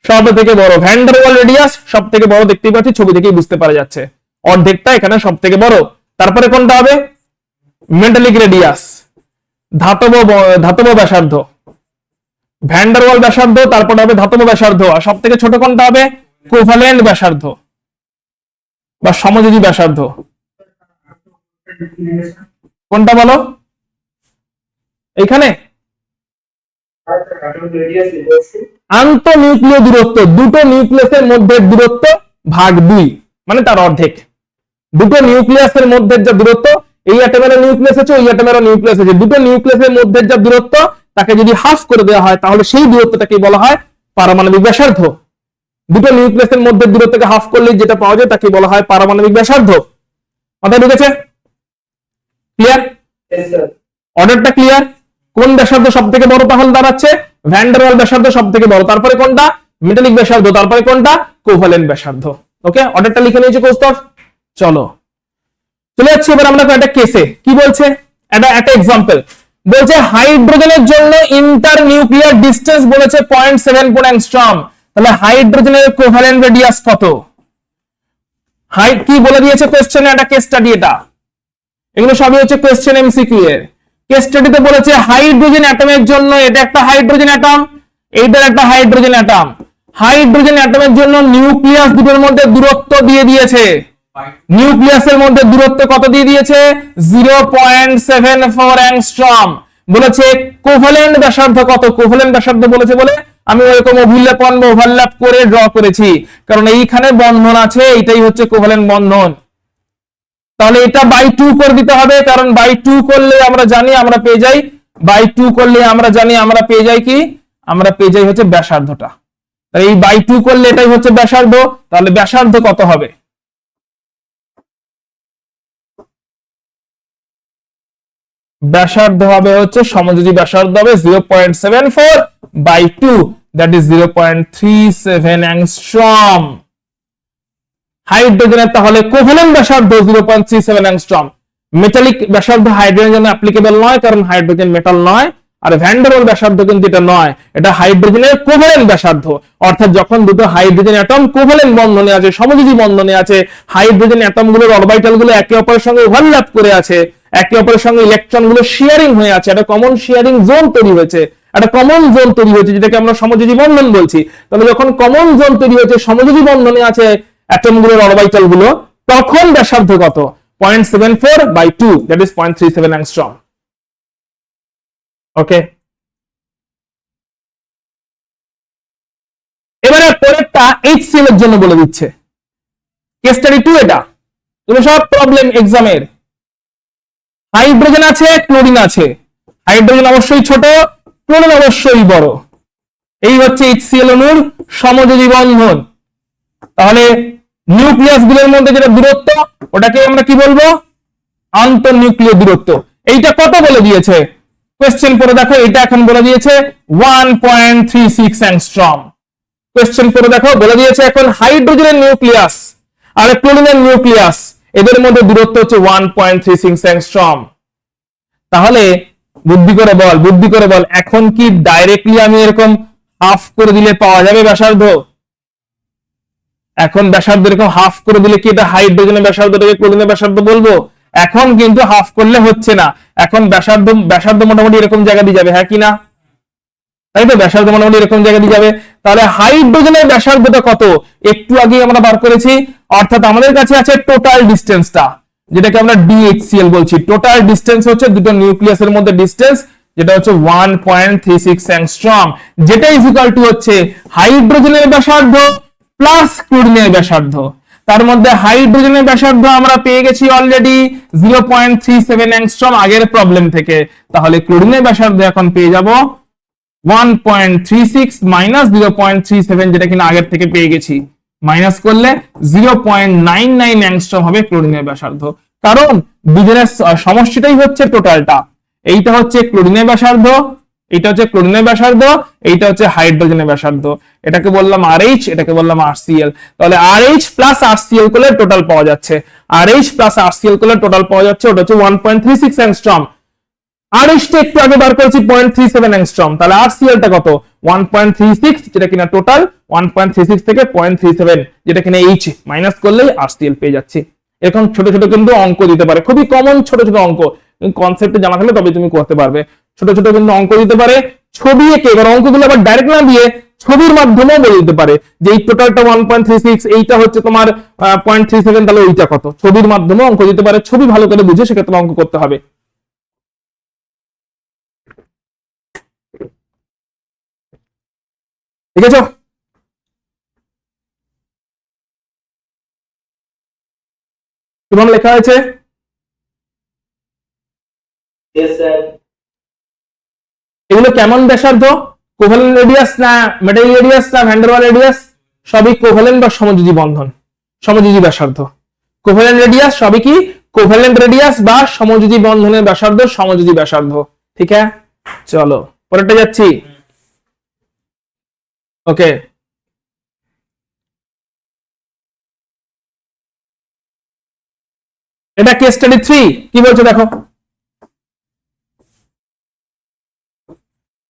সব থেকে বড়, ভ্যান ডার ওয়াল রেডিয়াস সব থেকে বড়, দেখতেই পাচ্ছি ছবি দেখেই বুঝতে পারা যাচ্ছে, অর্ধেকটা এখানে সব থেকে বড়। তারপরে কোনটা হবে, মেটালিক রেডিয়াস, ধাতব ব্যাসার্ধ, ভ্যান ডার ওয়াল ব্যাসার্ধ, তারপরে হবে ধাতব ব্যাসার্ধ, আর সব থেকে ছোট কোনটা হবে, কোভ্যালেন্ট ব্যাসার্ধ বা সমযোজী ব্যাসার্ধ। কোনটা বলো এইখানে, আন্ত নিউক্লিয় দূরত্ব, দুটো নিউক্লিয়াসের মধ্যে দূরত্ব ভাগ 2 মানে তার অর্ধেক। দুটো নিউক্লিয়াসের মধ্যে যে দূরত্ব, এই অ্যাটমের নিউক্লিয়াস আছে, ওই অ্যাটমের নিউক্লিয়াস আছে, দুটো নিউক্লিয়াসের মধ্যে যে দূরত্ব তাকে যদি হাফ করে দেওয়া হয় তাহলে সেই দূরত্বটাকে বলা হয় পারমাণবিক ব্যাসার্ধ। দুটো নিউক্লিয়াসের মধ্যে দূরত্বকে হাফ করলে যেটা পাওয়া যায় তাকে বলা হয় পারমাণবিক ব্যাসার্ধ। কথা ঢুকেছে? ক্লিয়ার? অর্ডারটা ক্লিয়ার? কোন ব্যাসার্ধ সব থেকে বড় তাহলে দাঁড়াচ্ছে ভ্যান ডার ওয়াল ব্যাসার্ধ সব থেকে বড়, তারপরে কোনটা মেটালিক ব্যাসার্ধ, তারপরে কোনটা কোভ্যালেন্ট ব্যাসার্ধ। ওকে, অর্ডারটা লিখে নিয়েছি কোস্তর। চলো চলে যাচ্ছি এবার আমরা একটা কেসে। কি বলছে, একটা এক্সাম্পল বলছে হাইড্রোজেনের জন্য ইন্টার নিউক্লিয়ার ডিসটেন্স বলেছে 0.74 অ্যাংস্ট্রম। তাহলে হাইড্রোজেনের কোভ্যালেন্ট রেডিয়াস কত? কি বলে দিয়েছে কোশ্চেনে, একটা কেস স্টাডি, এটা এগুলো সবই হচ্ছে কোশ্চেন এমসিকিউ এর। কেস স্টাডিতে বলেছে হাইড্রোজেন অ্যাটমের জন্য, এটা একটা হাইড্রোজেন অ্যাটম, এইটার একটা হাইড্রোজেন অ্যাটম। হাইড্রোজেন অ্যাটমের জন্য নিউক্লিয়াস দুটোর মধ্যে দূরত্ব দিয়ে দিয়েছে, নিউক্লিয়াসের মধ্যে দূরত্ব কত দিয়ে দিয়েছে, 0.74 অ্যাংস্ট্রম। বলেছে কোভ্যালেন্ট ব্যাসার্ধ কত, কোভ্যালেন্ট ব্যাসার্ধ বলেছে বলে আমি ওইরকম ওভারল্যাপ করে ড্র করেছি, কারণ এইখানে বন্ধন আছে, এইটাই হচ্ছে কোভ্যালেন্ট বন্ধন। তাহলে এটা বাই 2 করে দিতে হবে, কারণ বাই 2 করলে আমরা জানি আমরা পেয়ে যাই, বাই 2 করলে আমরা জানি আমরা পেয়ে যাই কি, আমরা পেয়ে যাই হচ্ছে ব্যাসার্ধটা। তাহলে এই বাই 2 করলে এটাই হচ্ছে ব্যাসার্ধ, তাহলে ব্যাসার্ধ কত হবে, ব্যাসার্ধ হবে হচ্ছে সমযোজী ব্যাসার্ধ হবে 0.74 বাই 2, দ্যাট ইজ 0.37 অ্যাংস্ট্রম। হাইড্রোজেনের তাহলে কোভ্যালেন্ট ব্যাসার্ধ 0.37 অ্যাংস্ট্রম। মেটালিক ব্যাসার্ধ হাইড্রোজেনের জন্য অ্যাপ্লিকেবল নয়, কারণ হাইড্রোজেন মেটাল নয়, আর ভ্যান ডার ওয়াল ব্যাসার্ধ কিন্তু এটা নয়, এটা হাইড্রোজেনের কোভ্যালেন্ট ব্যাসার্ধ। অর্থাৎ যখন দুটো হাইড্রোজেন অ্যাটম কোভ্যালেন্ট বন্ধনে আছে, সমযোজী বন্ধনে আছে, হাইড্রোজেন অ্যাটম গুলোর অরবিটাল গুলো একে অপরের সঙ্গে ওভারল্যাপ করে আছে, একে অপরের সঙ্গে ইলেকট্রন গুলো শেয়ারিং হয়ে আছে, একটা কমন শেয়ারিং জোন তৈরি হয়েছে, একটা কমন জোন তৈরি হয়েছে যেটাকে আমরা সমযোজী বন্ধন বলছি। তাহলে যখন কমন জোন তৈরি হয়েছে, সমযোজী বন্ধনে আছে অ্যাটম গুলোর অরবিটাল গুলো, তখন ব্যাসার্ধ কত, 0.74 বাই 2, দ্যাট ইজ 0.37 অ্যাংস্ট্রম। ওকে। এবারে পরেরটা HCl এর জন্য বলে দিচ্ছে, কেস স্টাডি 2 এটা। তুমি সব প্রবলেম এক্সামের, হাইড্রোজেন আছে, ক্লোরিন আছে, হাইড্রোজেন অবশ্যই ছোট, ক্লোরিন অবশ্যই বড়। এই হচ্ছে HCl অণুর সমযোজী বন্ধন। তাহলে নিউক্লিয়াস গুলোর মধ্যে যেটা দূরত্ব, ওটাকে আমরা কি বলবো? আন্তঃনিউক্লিয় দূরত্ব। এইটা কত বলে দিয়েছে কোশ্চেন পড়ে দেখো, এটা এখন বলে দিয়েছে 1.36 অ্যাংস্ট্রম। কোশ্চেন পড়ে দেখো বলে দিয়েছে এখন হাইড্রোজেনের নিউক্লিয়াস আর ক্লোরিনের নিউক্লিয়াস, এদের মধ্যে দূরত্ব হচ্ছে 1.36 অ্যাংস্ট্রম। তাহলে বুদ্ধি করে বল, বুদ্ধি করে বল, এখন কি ডাইরেক্টলি আমি এরকম হাফ করে দিলে পাওয়া যাবে ব্যাসার্ধ? এখন ব্যাসার্ধ এরকম হাফ করে দিলে কি এটা হাইড্রোজেনের ব্যাসার্ধটাকে ক্লোরিনের ব্যাসার্ধ বলবো? এখন কিন্তু হাফ করলে হচ্ছে না, এখন ব্যাসার্ধ মোটামুটি এরকম জায়গা দিয়ে যাবে, হ্যাঁ কি না? তাই তো, ব্যাসার্ধ মোটামুটি এরকম জায়গা দিয়ে যাবে। তাহলে হাইড্রোজেনের ব্যাসার্ধটা কত? একটু আগে আমরা বার করেছি, অর্থাৎ আমাদের কাছে আছে টোটাল ডিস্টেন্সটা, যেটাকে আমরা DHCl বলছি। টোটাল ডিস্টেন্স হচ্ছে দুটো নিউক্লিয়াসের মধ্যে ডিস্টেন্স, যেটা হচ্ছে 1.36 অ্যাংস্ট্রম, যেটা ইজ ইকুয়াল টু হচ্ছে হাইড্রোজেনের ব্যাসার্ধ প্লাস ক্লোরিনের ব্যাসার্ধ। তার মধ্যে হাইড্রোজেনের ব্যাসার্ধ আমরা পেয়ে গেছি অলরেডি 0.37 অ্যাংস্ট্রম আগের প্রবলেম থেকে। তাহলে ক্লোরিনের ব্যাসার্ধ এখন পেয়ে যাব 1.36 মাইনাস 0.37, যেটা কিনা আগের থেকে পেয়ে গেছি, মাইনাস করলে 0.99 অ্যাংস্ট্রম হবে ক্লোরিনের ব্যাসার্ধ। কারণ দুজনের সমষ্টিটাই হচ্ছে টোটালটা। এইটা হচ্ছে ক্লোরিনের ব্যাসার্ধ, এটা হচ্ছে ক্লোরিনের ব্যাসার্ধ, এইটা হচ্ছে হাইড্রোজেনের ব্যাসার্ধ। এটাকে বললাম RH, এটাকে বললাম RCl। তাহলে RH প্লাস RCl করলে টোটাল পাওয়া যাচ্ছে, RH প্লাস RCl করলে টোটাল পাওয়া যাচ্ছে, ওটা হচ্ছে 1.36 অ্যাংস্ট্রম। RH টা একটু আগে বার করেছি 0.37 অ্যাংস্ট্রম, তাহলে RCl টা কত? 1.36, যেটা কিনা টোটাল 1.36 থেকে 0.37, যেটা কিনা H মাইনাস করলেই RCl পেয়ে যাচ্ছি। এরকম ছোট ছোট কিন্তু অঙ্ক দিতে পারে, খুবই কমন ছোট ছোট অঙ্ক, কনসেপ্ট জানা থাকলে তবে তুমি করতে পারবে। ছোট ছোট কিন্তু অঙ্ক দিতে পারে, ছবি এঁকে, এবার অঙ্কগুলো আবার ডাইরেক্ট না দিয়ে ছবির মাধ্যমেও বলে দিতে পারে যে এই টোটালটা 1.36, এইটা হচ্ছে তোমার 0.37, তাহলে ওইটা কত, ছবির মাধ্যমে অঙ্ক দিতে পারে। ছবি ভালো করে বুঝে সেক্ষেত্রে অঙ্ক করতে হবে। ঠিক আছে, কিভাবে লেখা হয়েছে? এগুলো কেমন ব্যাসার্ধ? কোভ্যালেন্ট রেডিয়াস না মেটাল রেডিয়াস না ভ্যান ডার ওয়াল রেডিয়াস? সবই কোভ্যালেন্ট বা সমযোজী বন্ধন, সমযোজী ব্যাসার্ধ। কোভ্যালেন্ট রেডিয়াস সবই কি কোভ্যালেন্ট রেডিয়াস বা সমযোজী বন্ধনের ব্যাসার্ধ, সমযোজী ব্যাসার্ধ। ঠিক আছে, চলো পরেরটা যাচ্ছি। ওকে, এটা কেস স্টাডি 3 কি বলছে দেখো।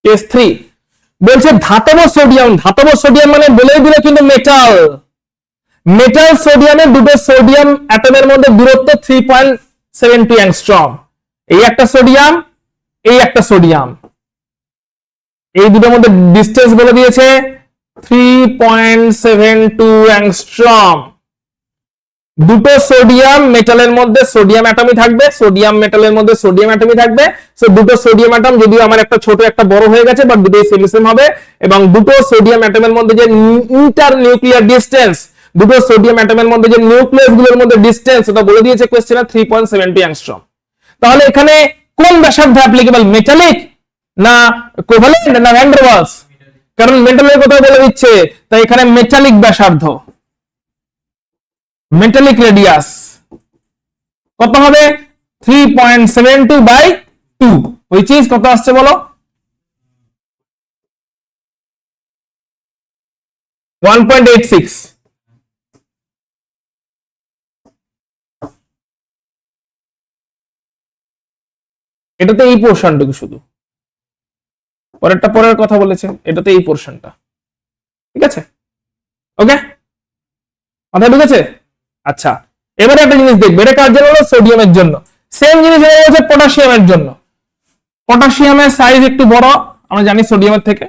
কেস 3 বলছে ধাতব সোডিয়াম, ধাতব সোডিয়াম মানে বলেই দিলে কিন্তু মেটাল, মেটাল সোডিয়ামের দুটো সোডিয়াম অ্যাটমের মধ্যে দূরত্ব 3.72 অ্যাংস্ট্রম। এই একটা সোডিয়াম, এই একটা সোডিয়াম, এই দুটোর মধ্যে ডিসটেন্স বলে দিয়েছে 3.72 অ্যাংস্ট্রম। দুটো সোডিয়াম মেটালের মধ্যে সোডিয়াম অ্যাটমই থাকবে, সোডিয়াম মেটালের মধ্যে সোডিয়াম অ্যাটমই থাকবে। সো দুটো সোডিয়াম অ্যাটম, যদিও আমার একটা ছোট একটা বড় হয়ে গেছে, বাট দুটোই সেম সেম হবে। এবং দুটো সোডিয়াম অ্যাটমের মধ্যে যে ইন্টার নিউক্লিয়ার ডিসটেন্স, দুটো সোডিয়াম অ্যাটমের মধ্যে যে নিউক্লিয়াস গুলোর মধ্যে ডিসটেন্স, এটা বলে দিয়েছে কোশ্চেনে 3.72 অ্যাংস্ট্রম। তাহলে এখানে কোন ব্যাসার্ধ অ্যাপ্লিকেবল, মেটালিক না কোভ্যালেন্ট না ভ্যান ডার ওয়ালস? কারণ মেটালের কথা বলে দিচ্ছে, তাই এখানে মেটালিক ব্যাসার্ধ, মেটালিক রেডিয়াস কত হবে? 3.72/2, which is কত আসছে বলো? 1.86। এটাতে এই পোর্শনটুকু শুধু, পরেরটা পরের কথা বলেছে, এটাতে এই পোর্শনটা। ঠিক আছে, ওকে, মাথায় ঢুকেছে? আচ্ছা, এবারে একটা জিনিস দেখবে, এটা কার জন্য? সোডিয়ামের জন্য। সেম জিনিস হয়ে গেছে পটাশিয়ামের জন্য। পটাশিয়ামের সাইজ একটু বড় আমরা জানি সোডিয়ামের থেকে,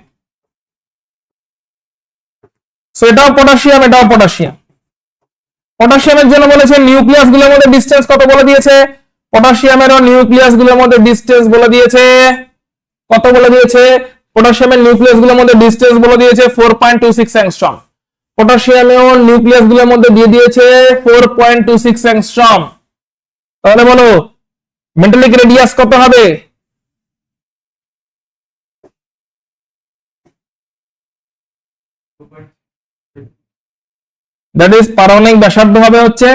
সো এটাও পটাশিয়াম, এটাও পটাশিয়াম। পটাশিয়ামের জন্য বলেছে নিউক্লিয়াস গুলোর মধ্যে ডিসটেন্স কত বলে দিয়েছে? পটাশিয়ামেরও নিউক্লিয়াস গুলোর মধ্যে ডিসটেন্স বলে দিয়েছে কত? বলে দিয়েছে পটাশিয়ামের নিউক্লিয়াস গুলোর মধ্যে ডিসটেন্স বলে দিয়েছে 4.26 অ্যাংস্ট্রম। পটাশিয়ামের নিউক্লিয়াস গুলোর মধ্যে দিয়ে দিয়েছে 4.26 অ্যাংস্ট্রম। তাহলে বলো মেটালিক রেডিয়াস কত হবে? দ্যাট ইজ পারমাণবিক ব্যাসার্ধ হবে হচ্ছে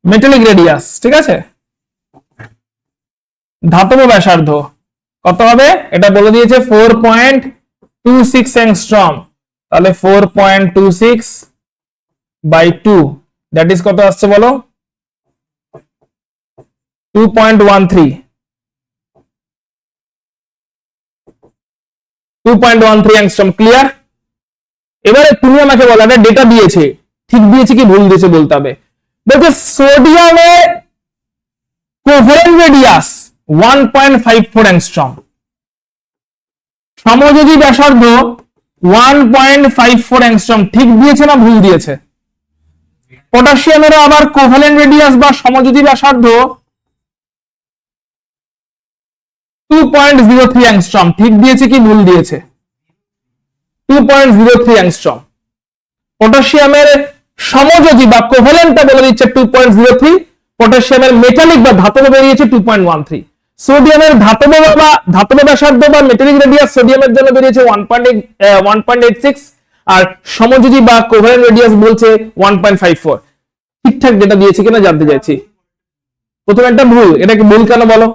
মেটালিক রেডিয়াস, ঠিক আছে। ধাতব ব্যাসার্ধ কত হবে এটা বলে দিয়েছে 4.26 অ্যাংস্ট্রম। তাহলে 4.26 বাই 2 দ্যাট ইজ কত আসছে বলো? 2.13 অ্যাংস্ট্রম। ক্লিয়ার? এবারে তুমি আমাকে বলো, একটা ডেটা দিয়েছে, ঠিক দিয়েছে কি ভুল দিয়েছে বলতে হবে। বলছে সোডিয়ামের কোভ্যালেন্ট রেডিয়াস 1.54 অ্যাংস্ট্রম, সমযোজী ব্যাসার্ধ 1.54 অ্যাংস্ট্রম, ঠিক দিয়েছে না ভুল দিয়েছে? পটাশিয়ামের আবার কোভ্যালেন্ট রেডিয়াস বা সমযোজী ব্যাসার্ধ 2.03 অ্যাংস্ট্রম, ঠিক দিয়েছে কি ভুল দিয়েছে? 2.03 অ্যাংস্ট্রম। পটাশিয়ামের সমযোজী বা কোভ্যালেন্টটা বলে দিচ্ছে 2.03, পটাশিয়ামের মেটালিক বা ধাতব বেরিয়েছে 2.13। সোডিয়ামের ধাতব ব্যাসার্ধ বা মেটালিক রেডিয়াস সোডিয়ামের জন্য বেরিয়েছে 1.86, আর সমযোজী বা কোভ্যালেন্ট রেডিয়াস বলছে 1.54। ঠিকঠাক ডেটা দিয়েছে কিনা জানতে চাইছি। প্রথমে একটা ভুল, এটা কি ভুল কেন বলো?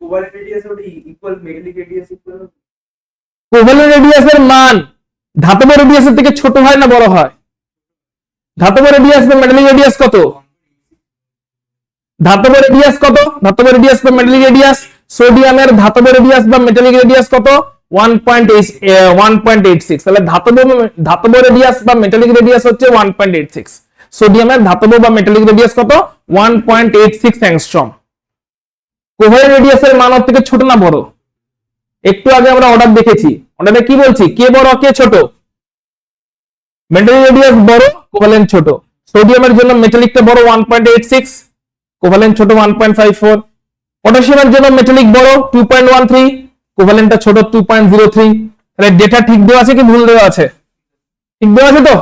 কোভ্যালেন্ট রেডিয়াস ওটা equal metallic radius equal. Covalent রেডিয়াসের মান ধাতব রেডিয়াসের থেকে ছোট হয় না বড় হয়? ধাতব রেডিয়াস বা মেটালিক রেডিয়াস কত? ধাতব রেডিয়াস কত? ধাতব রেডিয়াস বা মেটালিক রেডিয়াস, সোডিয়ামের ধাতব রেডিয়াস বা মেটালিক রেডিয়াস কত? 1.86। তাহলে ধাতব রেডিয়াস বা মেটালিক রেডিয়াস হচ্ছে 1.86, সোডিয়ামের ধাতব বা মেটালিক রেডিয়াস কত? 1.86 অ্যাংস্ট্রম। কোভ্যালেন্ট রেডিয়াসের মান ওর থেকে ছোট না বড়? একটু আগে আমরা অর্ডার দেখেছি, অর্ডারে কি বলছি, কে বড় কে ছোট? মেটালিক রেডিয়াস বড়, কোভ্যালেন্ট ছোট। সোডিয়ামের জন্য মেটালিকটা বড় 1.86, কোভ্যালেন্ট ছোট 1.54। পটাশিয়ামের জন্য মেটালিক বড় 2.13, কোভ্যালেন্টটা ছোট 2.03। তাহলে ডেটা ঠিক দেওয়া আছে কি ভুল দেওয়া আছে? ঠিক দেওয়া আছে তো,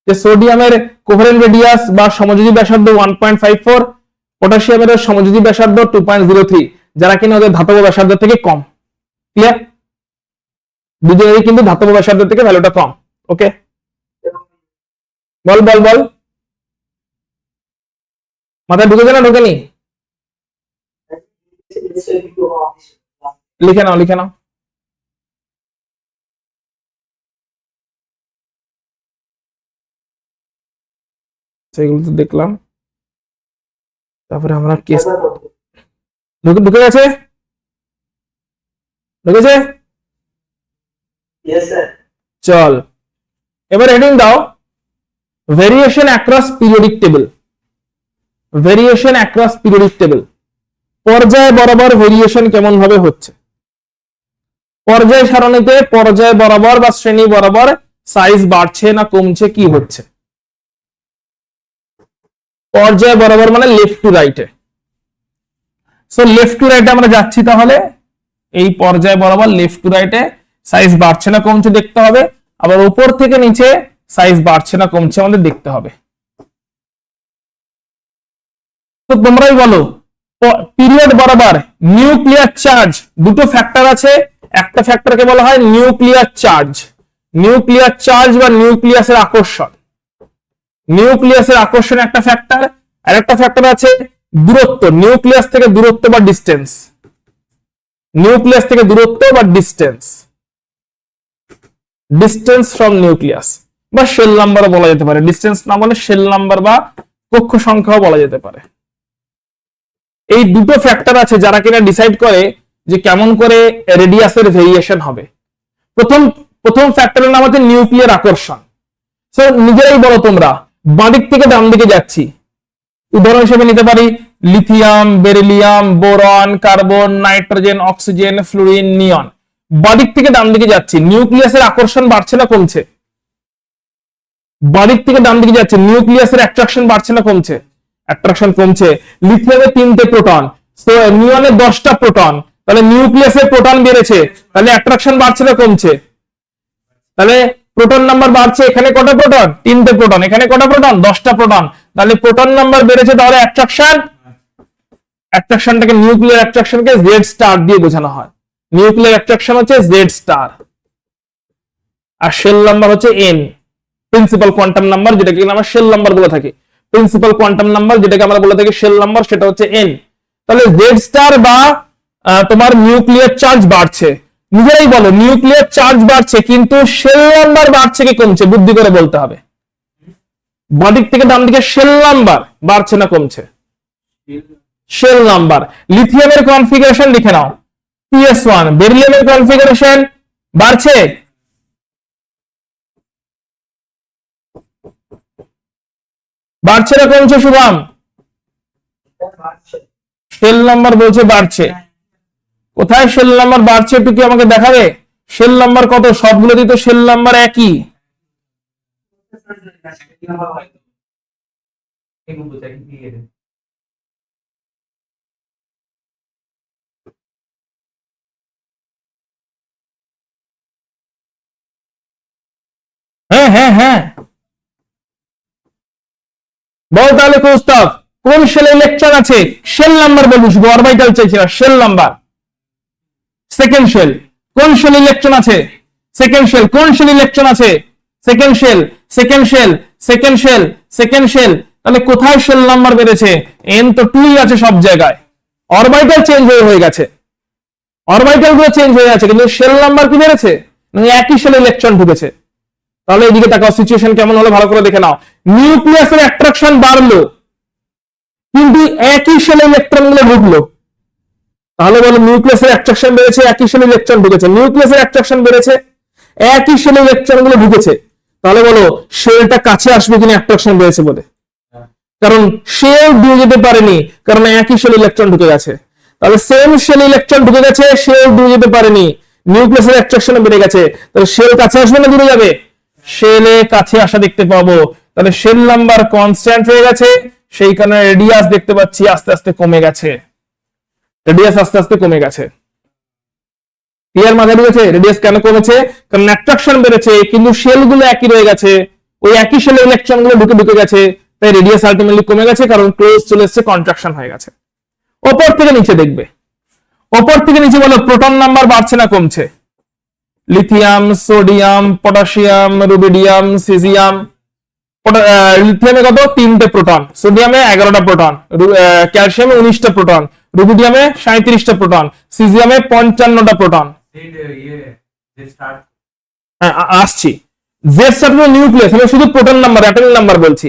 যে সোডিয়ামের কোভ্যালেন্ট রেডিয়াস বা সমযোজী ব্যাসার্ধ 1.54, পটাশিয়ামের সমযোজী ব্যাসার্ধ 2.03, যারা কিনা ওদের ধাতব ব্যাসার্ধ থেকে কম। ক্লিয়ার? দুজনেরই কিন্তু ধাতব ব্যাসার্ধ থেকে ভ্যালুটা কম। ওকে, বল বল বল, মাথায় ঢুকেছে না ঢোকেনি? লিখে নাও লিখে নাও। সেগুলো তো দেখলাম, তারপরে আমরা কেস ঢুকে গেছে, ঢুকেছে। চল এবার হেডিং দাও, variation across periodic table. Variation across periodic table, পর্যায় বরাবর ভেরিয়েশন কেমন ভাবে হচ্ছে। পর্যায় সারণীতে পর্যায় বরাবর বা শ্রেণী বরাবর সাইজ বাড়ছে না কমছে, কি হচ্ছে? পর্যায় বরাবর মানে লেফট টু রাইটে। সো লেফট টু রাইটে আমরা যাচ্ছি, তাহলে এই পর্যায় বরাবর লেফট টু রাইটে সাইজ বাড়ছে না কমছে দেখতে হবে, আবার উপর থেকে নিচে সাইজ বাড়ছে না কমছে আমাদের দেখতে হবে। তো তোমরাই বলো, পিরিয়ড বরাবর নিউক্লিয়ার চার্জ, দুটো ফ্যাক্টর আছে, একটা ফ্যাক্টরকে বলা হয় নিউক্লিয়ার চার্জ। নিউক্লিয়ার চার্জ বা নিউক্লিয়াসের আকর্ষণ, নিউক্লিয়াসের আকর্ষণ একটা ফ্যাক্টর, আর একটা ফ্যাক্টর আছে দূরত্ব, নিউক্লিয়াস থেকে দূরত্ব বা ডিস্টেন্স। নিউক্লিয়াস থেকে দূরত্ব বা ডিস্টেন্স, ডিস্টেন্স ফ্রম নিউক্লিয়াস বা শেল নাম্বারও বলা যেতে পারে। ডিস্টেন্স না বলে শেল নাম্বার বা কক্ষ সংখ্যাও বলা যেতে পারে। এই দুটো ফ্যাক্টর আছে যারা কিনা ডিসাইড করে যে কেমন করে রেডিয়াসের ভেরিয়েশন হবে। প্রথম ফ্যাক্টরের নাম হচ্ছে নিউক্লিয়ার আকর্ষণ। সো নিজেরাই বলো তোমরা, বাঁদিক থেকে ডান দিকে যাচ্ছি, উদাহরণ হিসেবে নিতে পারি lithium, beryllium, boron, carbon, nitrogen, oxygen, fluorine, neon. বাঁদিক থেকে ডান দিকে যাচ্ছি, নিউক্লিয়াসের আকর্ষণ বাড়ছে না কমছে? বাঁদিক থেকে ডান দিকে যাচ্ছে, নিউক্লিয়াসের অ্যাট্রাকশন বাড়ছে না কমছে? অ্যাট্রাকশন কমছে। লিথিয়ামে 3টে প্রোটন, নিয়নে 10টা প্রোটন, তাহলে নিউক্লিয়াসে প্রোটন বেড়েছে, তাহলে অ্যাট্রাকশন বাড়ছে না কমছে? তাহলে প্রোটন নাম্বার বাড়ছে, এখানে কটা প্রোটন? 3টে প্রোটন, এখানে কটা প্রোটন? 10টা প্রোটন, তাহলে প্রোটন নাম্বার বেড়েছে, তাহলে অ্যাট্রাকশনটাকে নিউক্লিয়ার অ্যাট্রাকশনকে জেড স্টার দিয়ে বোঝানো হয়। নিউক্লিয়ার অ্যাট্রাকশন হচ্ছে জেড স্টার, আর শেল নাম্বার হচ্ছে এন, প্রিন্সিপাল কোয়ান্টাম নাম্বার, যেটাকে আমরা শেল নাম্বার বলে থাকি। প্রিন্সিপাল কোয়ান্টাম নাম্বার যেটাকে আমরা বলে থাকি শেল নাম্বার, সেটা হচ্ছে এন। তাহলে জেড স্টার বা তোমার নিউক্লিয়ার চার্জ বাড়ছে, নিজেরাই বলো নিউক্লিয়ার চার্জ বাড়ছে, কিন্তু শেল নাম্বার বাড়ছে কি কমছে? বুদ্ধি করে বলতে হবে। বাদিক থেকে ডান দিকে শেল নাম্বার বাড়ছে না কমছে? Shell number. লিথিয়ামের কনফিগারেশন লিখে নাও, PS1। বেরিলিয়ামের কনফিগারেশন বাড়ছে, বাড়ছে না কমছে শুভম? শেল নাম্বার বলছে বাড়ছে। কোথায় শেল নাম্বার বাড়ছে একটু কি আমাকে দেখাবে? শেল নাম্বার কত? সবগুলোতেই তো শেল নাম্বার একই। হ্যাঁ হ্যাঁ হ্যাঁ, বল তাহলে কৌস্তব, কোন শেলে ইলেকট্রন আছে? শেল নাম্বার বলবি, শুধু অরবিটাল চাইছি না, শেল নাম্বার। সেকেন্ড শেল, কোন শেল ইলেকট্রন আছে? সেকেন্ড শেল, কোন শেল ইলেকট্রন আছে? Second shell, second shell, second shell, second shell. তাহলে কোথায় শেল নাম্বার বেড়েছে? এন তো 2 আছে সব জায়গায়, অরবিটাল চেঞ্জ হয়ে গেছে, অরবিটাল গুলো চেঞ্জ হয়ে গেছে, কিন্তু শেল নাম্বার কি বেড়েছে? একই শেলে ইলেকট্রন ঢুকেছে। তাহলে এদিকে তাকাও, সিচুয়েশন কেমন হলো ভালো করে দেখে নাও। নিউক্লিয়াসের অ্যাট্রাকশন বাড়লো, কিন্তু একই শেলে ইলেকট্রন গুলো ঢুকলো। তাহলে বলো নিউক্লিয়াসের অ্যাট্রাকশন বেড়েছে, একই শেলে ইলেকট্রন ঢুকেছে। নিউক্লিয়াসের অ্যাট্রাকশন বেড়েছে, একই শেলে ইলেকট্রন গুলো ঢুকেছে। তাহলে বলো শেলটা কাছে আসবে কিনা অ্যাট্রাকশন বেড়েছে বলে? কারণ শেল ডুবে যেতে পারেনি, কারণ একই শেলে ইলেকট্রন ঢুকে গেছে। তাহলে সেম শেলে ইলেকট্রন ঢুকে গেছে, শেল ডুবে যেতে পারেনি, নিউক্লিয়াসের অ্যাট্রাকশন বেড়ে গেছে। তাহলে শেল কাছে আসবে না দূরে যাবে? শেলে কাছে আসা দেখতে পাবো। তাহলে শেল নাম্বার কনস্ট্যান্ট হয়ে গেছে, সেই কারণে রেডিয়াস দেখতে পাচ্ছি আস্তে আস্তে কমে গেছে, রেডিয়াস আস্তে আস্তে কমে গেছে। ক্লিয়ার মাথায় ঢুকেছে? রেডিয়াস কেন কমেছে? কারণ অ্যাট্রাকশন বেড়েছে, কিন্তু শেল গুলো একই রয়ে গেছে, ওই একই শেলে ইলেকট্রন গুলো ঢুকে গেছে, তাই রেডিয়াস আলটিমেটলি কমে গেছে, কারণ ক্লোজ চলে এসেছে, কন্ট্রাকশন হয়ে গেছে। ওপর থেকে নিচে দেখবে, ওপর থেকে নিচে বলো প্রোটন নাম্বার বাড়ছে না কমছে? Lithium, sodium, potassium, rubidium, caesium. লিথিয়ামে কত? 3টে প্রোটন, সোডিয়ামে 11টা প্রোটন, ক্যালসিয়ামে 19টা প্রোটন, রুবিডিয়ামে 37টা প্রোটন, সিজিয়ামে 55টা প্রোটন। হ্যাঁ আসছি, জেড স্টার নিউক্লিয়াস, আমি শুধু প্রোটন নাম্বার, অ্যাটমিক নাম্বার বলছি।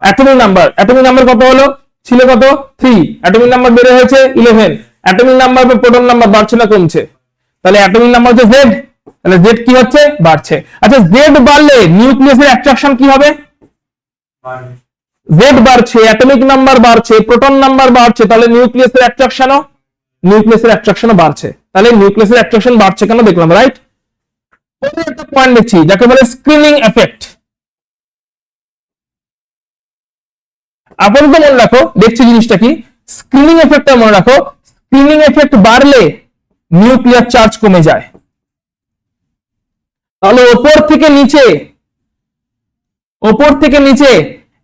অ্যাটমিক নাম্বার কত হলো? ছিল কত? 3, অ্যাটমিক নাম্বার বেড়ে হয়েছে 11। অ্যাটমিক নাম্বার বা প্রোটন নাম্বার বাড়ছে না কমছে? তাহলে অ্যাটমিক নাম্বার হচ্ছে জেড, তাহলে জেড কি হচ্ছে? বাড়ছে। আচ্ছা জেড বাড়লে নিউক্লিয়াসের অ্যাট্রাকশন কি হবে? জেড বাড়ছে, অ্যাটমিক নাম্বার বাড়ছে, প্রোটন নাম্বার বাড়ছে, তাহলে নিউক্লিয়াসের অ্যাট্রাকশনও বাড়ছে। তাহলে নিউক্লিয়াসের অ্যাট্রাকশন বাড়ছে কেন দেখলাম, রাইট? একটা পয়েন্ট দেখছি যাকে বলে স্ক্রিনিং এফেক্ট। আপাতত মনে রাখো, দেখছি জিনিসটা কি, স্ক্রিনিং এফেক্টটা মনে রাখো। স্ক্রিনিং এফেক্ট বাড়লে নিউক্লিয়ার চার্জ কমে যায়। তাহলে ওপর থেকে নিচে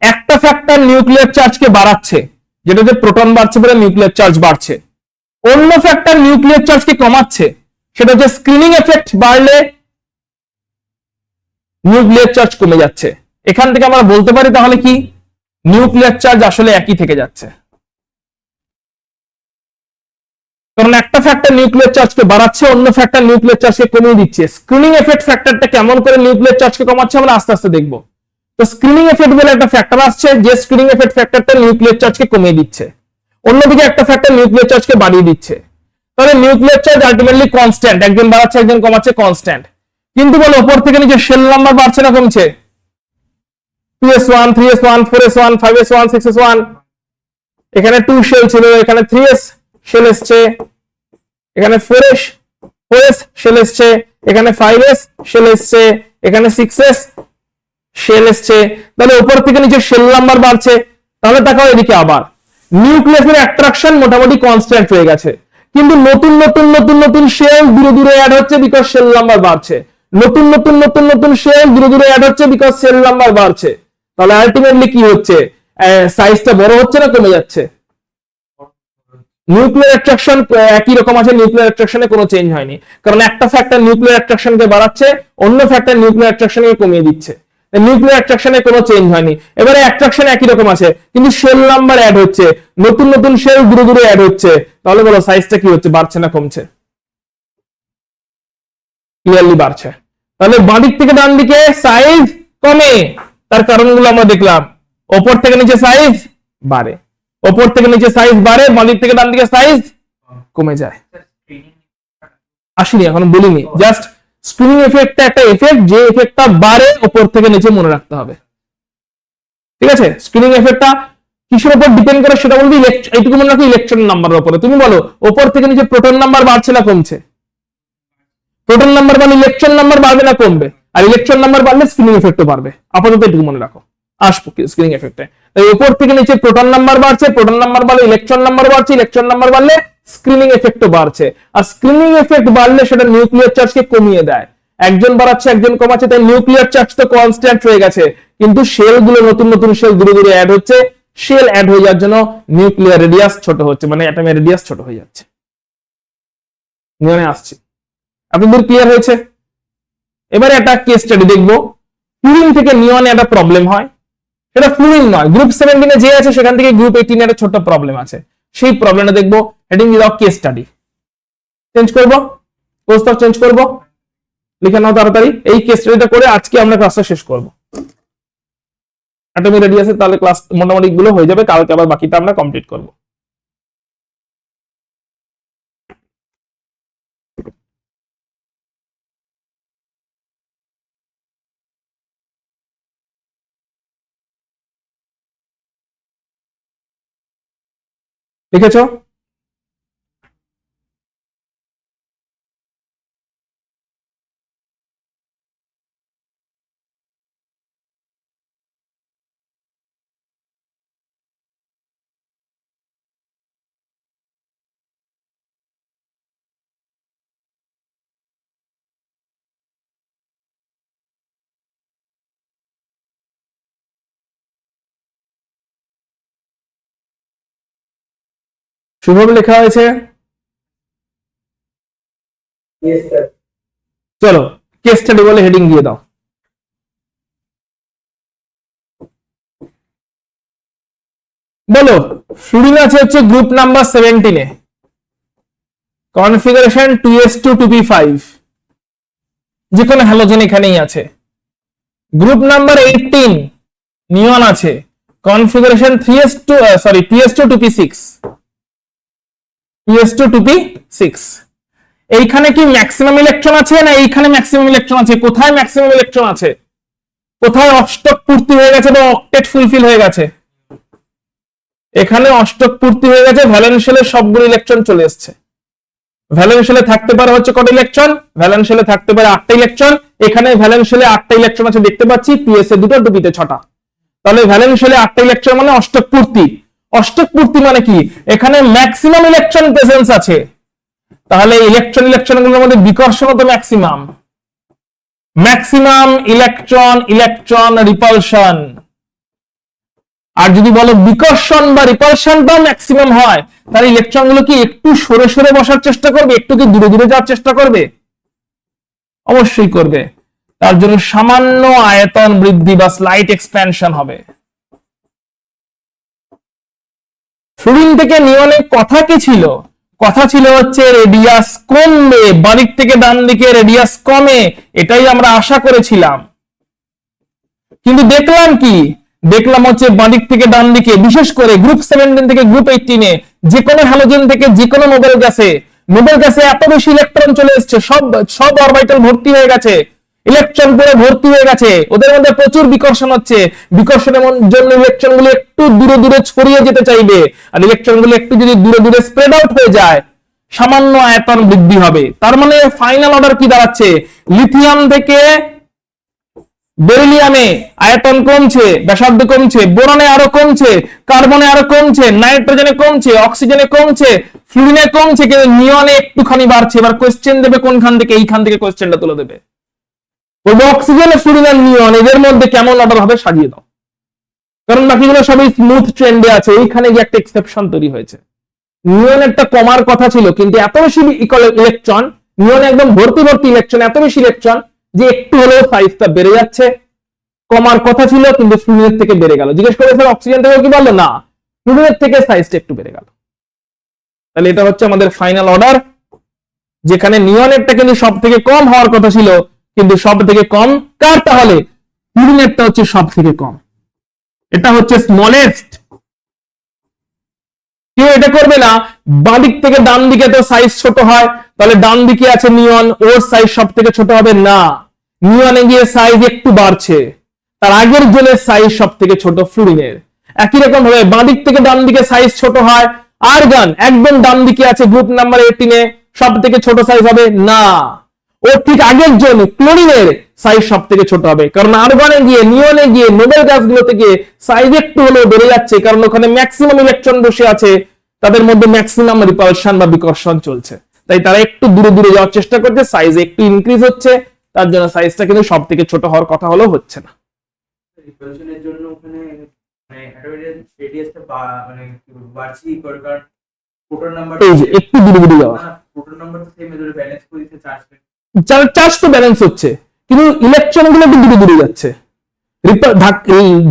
একটা ফ্যাক্টর নিউক্লিয়ার চার্জকে বাড়াচ্ছে, যেটা যে প্রোটন বাড়ছে বলে নিউক্লিয়ার চার্জ বাড়ছে। অন্য ফ্যাক্টর নিউক্লিয়ার চার্জকে কমাচ্ছে, সেটা হচ্ছে স্ক্রিনিং এফেক্ট বাড়লে নিউক্লিয়ার চার্জ কমে যাচ্ছে। এখান থেকে আমরা বলতে পারি তাহলে কি, নিউক্লিয়ার চার্জ আসলে একই থেকে যাচ্ছে, কারণ একটা ফ্যাক্টর নিউক্লিয়ার চার্জকে বাড়াচ্ছে, অন্য ফ্যাক্টর নিউক্লিয়ার চার্জকে কমিয়ে দিচ্ছে। স্ক্রিনিং এফেক্ট ফ্যাক্টরটা কেমন করে নিউক্লিয়ার চার্জকে কমাচ্ছে আমরা আস্তে আস্তে দেখবো। তো স্ক্রিনিং এফেক্ট বলে একটা ফ্যাক্টর আসছে, যে স্ক্রিনিং এফেক্ট ফ্যাক্টরটা নিউক্লিয়ার চার্জকে কমিয়ে দিচ্ছে, অন্যদিকে একটা ফ্যাক্টর নিউক্লিয়ার চার্জকে বাড়িয়ে দিচ্ছে। তাহলে নিউক্লিয়ার চার্জ আলটিমেটলি কনস্ট্যান্ট, একজন বাড়াচ্ছে একজন কমাচ্ছে, কনস্ট্যান্ট। কিন্তু বলো ওপর থেকে নিচে শেল নাম্বার বাড়ছে না কমছে? 2s1, 3s1, 4s1, 5s1, 6s1। এখানে 2 শেল ছিল, এখানে 3s শেল এসছে, এখানে 4s শেল এসছে, এখানে 5s শেল এসছে, এখানে 6s শেল এসছে। তাহলে উপর থেকে নিচে শেল নাম্বার বাড়ছে। তাহলে দেখাও এদিকে আবার নিউক্লিয়াসের অ্যাট্রাকশন মোটামুটি কনস্ট্যান্ট হয়ে গেছে, কিন্তু নতুন নতুন নতুন নতুন শেল দূরে দূরে অ্যাড হচ্ছে বিকজ সেল নাম্বার বাড়ছে, নতুন নতুন নতুন নতুন শেল দূরে দূরে অ্যাড হচ্ছে বিকজ সেল নাম্বার বাড়ছে। তাহলে আলটিমেটলি কি হচ্ছে, সাইজটা বড় হচ্ছে না কমে যাচ্ছে? নিউক্লিয়ার অ্যাট্রাকশন একই রকম আছে, নিউক্লিয়ার অ্যাট্রাকশনে কোনো চেঞ্জ হয়নি, কারণ একটা ফ্যাক্টর নিউক্লিয়ার অ্যাট্রাকশনকে বাড়াচ্ছে, অন্য ফ্যাক্টর নিউক্লিয়ার অ্যাট্রাকশনকে কমিয়ে দিচ্ছে। নিউক্লিয়ার অ্যাট্রাকশনে কোনো চেঞ্জ হয়নি, এবারে অ্যাট্রাকশন একই রকম আছে কিন্তু সেল নাম্বার অ্যাড হচ্ছে, নতুন নতুন সেল দূরে দূরে অ্যাড হচ্ছে। তাহলে বলো সাইজটা কি হচ্ছে, বাড়ছে না কমছে? ক্লিয়ারলি বাড়ছে। তাহলে বাঁ দিক থেকে ডান দিকে সাইজ কমে, তার কারণগুলো আমরা দেখলাম। ওপর থেকে নিচে সাইজ বাড়ে, ওপর থেকে নিচে সাইজ বাড়ে, বাঁ দিক থেকে ডান দিকে সাইজ কমে যায়। আসিনি, এখন বলিনি, জাস্ট স্ক্রিনিং এফেক্টটা একটা এফেক্ট, যে এফেক্টটা বাড়ে ওপর থেকে নিচে মনে রাখতে হবে। ঠিক আছে, স্ক্রিনিং এফেক্টটা কিসের উপর ডিপেন্ড করে সেটা বলবি, এইটুকু মনে রাখো, ইলেকট্রন নাম্বারের উপরে। তুমি বলো ওপর থেকে নিচে প্রোটন নাম্বার বাড়ছে না কমছে? প্রোটন নাম্বার মানে ইলেকট্রন নাম্বার বাড়বে না কমবে? আর ইলেকট্রন নাম্বার বাড়লে স্ক্রিনিং এফেক্টও বাড়বে। আপাতত এটুকু মনে রাখো, আসবো স্ক্রিনিং এফেক্টে। তাই উপর থেকে নিচে প্রোটন নাম্বার বাড়ছে, প্রোটন নাম্বার বাড়লে ইলেকট্রন নাম্বার বাড়ছে, ইলেকট্রন নাম্বার বাড়লে স্ক্রিনিং এফেক্টও বাড়ছে। আর স্ক্রিনিং এফেক্ট বাড়লে সেটা নিউক্লিয়ার চার্জকে কমিয়ে দেয়, একজন বাড়াচ্ছে একজন কমাচ্ছে, তাই নিউক্লিয়ার চার্জ তো কনস্ট্যান্ট হয়ে গেছে, কিন্তু সেল গুলো নতুন নতুন সেল দূরে দূরে অ্যাড হচ্ছে। সেল অ্যাড হয়ে যাওয়ার জন্য নিউক্লিয়ার রেডিয়াস ছোট হচ্ছে, মানে অ্যাটমের রেডিয়াস ছোট হয়ে যাচ্ছে। মনে আসছে? এতদূর ক্লিয়ার হয়েছে? এবারে একটা কেস স্টাডি দেখবো। ফ্লুরিন থেকে নিয়নে একটা প্রবলেম হয়, সেটা ফ্লুরিন নয়, গ্রুপ 17 যে আছে সেখান থেকে গ্রুপ 18 একটা ছোট প্রবলেম আছে, সেই প্রবলেমটা দেখবো। হেডিং দিয়ে দাও কেস স্টাডি। চেঞ্জ করবো, প্রস্তাব চেঞ্জ করবো, লিখে নাও তাড়াতাড়ি। এই কেস স্টাডিটা করে আজকে আমরা ক্লাসটা শেষ করবো। অ্যাটমিক রেডিয়াসে তাহলে ক্লাস মোটামুটি গুলো হয়ে যাবে, কালকে আবার বাকিটা আমরা কমপ্লিট করবো। লিখেছো? শুভম লেখা হয়েছে? Yes, sir. চলো কেস স্টাডি বলে হেডিং দিয়ে দাও। বলো ফ্লুরিন আছে হচ্ছে গ্রুপ নাম্বার 17 এ, কনফিগারেশন 2s2 2p5, যে কোনো হ্যালোজেন এখানেই আছে। গ্রুপ নাম্বার 18 নিয়ন আছে, configuration 2s2 2p6, 2s2 2p6। এইখানে কি ম্যাক্সিমাম ইলেকট্রন আছে না এইখানে ম্যাক্সিমাম ইলেকট্রন আছে? কোথায় ম্যাক্সিমাম ইলেকট্রন আছে? কোথায় অষ্টক পূর্তি হয়ে গেছে বা অক্টেট ফুলফিল হয়ে গেছে? এখানে অষ্টক পূর্তি হয়ে গেছে, ভ্যালেন্স শেলে সবগুলো ইলেকট্রন চলে এসেছে। ভ্যালেন্স শেলে থাকতে পারে হচ্ছে কত ইলেকট্রন? ভ্যালেন্স শেলে থাকতে পারে 8টা ইলেকট্রন। এখানে ভ্যালেন্স শেলে 8টা ইলেকট্রন আছে দেখতে পাচ্ছি, 2s এ 2টা 2p তে 6টা। তাহলে ভ্যালেন্স শেলে 8টা ইলেকট্রন মানে অষ্টক পূর্তি। অষ্টক পূর্তি মানে কি? এখানে ম্যাক্সিমাম ইলেকট্রন প্রেজেন্স আছে, তাহলে ইলেকট্রনগুলোর মধ্যে বিকর্ষণ তো ম্যাক্সিমাম। Maximum electron repulsion. আর যদি বলো বিকর্ষণ বা রিপালশনটা ম্যাক্সিমাম হয়, তাহলে ইলেকট্রনগুলো কি একটু সরে সরে বসার চেষ্টা করবে, একটু কি দূরে দূরে যাওয়ার চেষ্টা করবে? অবশ্যই করবে। তার জন্য সামান্য আয়তন বৃদ্ধি বা স্লাইট এক্সপ্যানশন হবে। ফ্লুরিন থেকে নিয়নের কথা কি ছিল? কথা ছিল হচ্ছে রেডিয়াস কমবে, বাদিক থেকে ডান দিকে রেডিয়াস কমে, এটাই আমরা আশা করেছিলাম। কিন্তু দেখলাম কি? দেখলাম হচ্ছে বাদিক থেকে ডান দিকে, বিশেষ করে গ্রুপ 17 থেকে গ্রুপ 18 যে কোনো হ্যালোজেন থেকে যে কোনো নোবেল গ্যাসে এত বেশি ইলেকট্রন চলে এসছে, সব অরবিটাল ভর্তি হয়ে গেছে, ইলেকট্রন পুরো ভর্তি হয়ে গেছে, ওদের মধ্যে প্রচুর বিকর্ষণ হচ্ছে। বিকর্ষণের জন্য ইলেকট্রন গুলো একটু দূরে দূরে ছড়িয়ে যেতে চাইবে, আর ইলেকট্রন গুলো একটু যদি দূরে দূরে স্প্রেড আউট হয়ে যায়, সামান্য আয়তন বৃদ্ধি হবে। তার মানে ফাইনাল অর্ডার কি দাঁড়াচ্ছে? লিথিয়াম থেকে বেরিলিয়ামে আয়তন কমছে, ব্যাসার্ধ কমছে, বোরনে আরো কমছে, কার্বনে আরো কমছে, নাইট্রোজেনে কমছে, অক্সিজেনে কমছে, ফ্লুরিনে কমছে, কিন্তু নিয়নে একটুখানি বাড়ছে। এবার কোশ্চেন দেবে কোনখান থেকে? এইখান থেকে কোশ্চেনটা তুলে দেবে, বলবো অক্সিজেন, ফ্লুরিন আর নিয়ন এদের মধ্যে কেমন অর্ডার হবে সাজিয়ে দাও, কারণ বাকিগুলো সবই স্মুথ ট্রেন্ডে আছে। ওইখানে গিয়ে একটা এক্সেপশন তৈরি হয়েছে। নিয়ন একটা কমার কথা ছিল, কিন্তু এত বেশি ইলেকট্রন, নিয়নে একদম ভর্তি ভর্তি ইলেকট্রন, এত বেশি ইলেকট্রন যে একটু হলেও সাইজটা বেড়ে যাচ্ছে। কমার কথা ছিল কিন্তু ফ্লুরিনের থেকে বেড়ে গেল। জিজ্ঞেস করে স্যার অক্সিজেন থেকে কি বললো? না, ফ্লুরিনের থেকে সাইজটা একটু বেড়ে গেল। তাহলে এটা হচ্ছে আমাদের ফাইনাল অর্ডার, যেখানে নিয়নেরটা কিন্তু সব থেকে কম হওয়ার কথা ছিল, কিন্তু সব থেকে কম কার? তাহলে ফ্লুরিনেরটা হচ্ছে সব থেকে কম। এটা হচ্ছে স্মলেস্ট। কেউ এটা করবে না বাঁদিক থেকে ডান দিকে তো সাইজ ছোট হয়, তাহলে ডান দিকে আছে নিয়ন, ওর সাইজ সব থেকে ছোট হবে না, নিয়নে গিয়ে সাইজ একটু বাড়ছে, তার আগের জনের সাইজ সব থেকে ছোট ফ্লুরিনের। একই রকম ভাবে বাঁদিক থেকে ডান দিকে সাইজ ছোট হয়, আর্গন একদম ডান দিকে আছে গ্রুপ নাম্বার 18 সব থেকে ছোট সাইজ হবে না, ও ঠিক আগের জন ক্লোরিনের সাইজ সব থেকে ছোট হবে, কারণ আর্গনে গিয়ে নিয়নে গিয়ে নোবেল গ্যাসগুলো থেকে সাইজ একটু হলেও বেড়ে যাচ্ছে, কারণ ওখানে ম্যাক্সিমাম ইলেকট্রন বসে আছে, তাদের মধ্যে ম্যাক্সিমাম রিপালশন বা বিকর্ষণ চলছে, তাই তারা একটু দূরে দূরে যাওয়ার চেষ্টা করছে, সাইজ একটু ইনক্রিজ হচ্ছে, তার জন্য সাইজটা কিন্তু সব থেকে ছোট হওয়ার কথা হলেও হচ্ছে না। রিপালশনের জন্য ওখানে মানে অ্যাটোমিক রেডিয়াসটা মানে বাড়ছি দরকার, প্রোটন নাম্বার এই যে একটু দূরে দূরে যাওয়া, প্রোটন নাম্বার তো সেম ধরে ব্যালেন্স করে দিতে চার্জ তো ব্যালেন্স হচ্ছে, কিন্তু ইলেকট্রন গুলো একটু দূরে দূরে যাচ্ছে।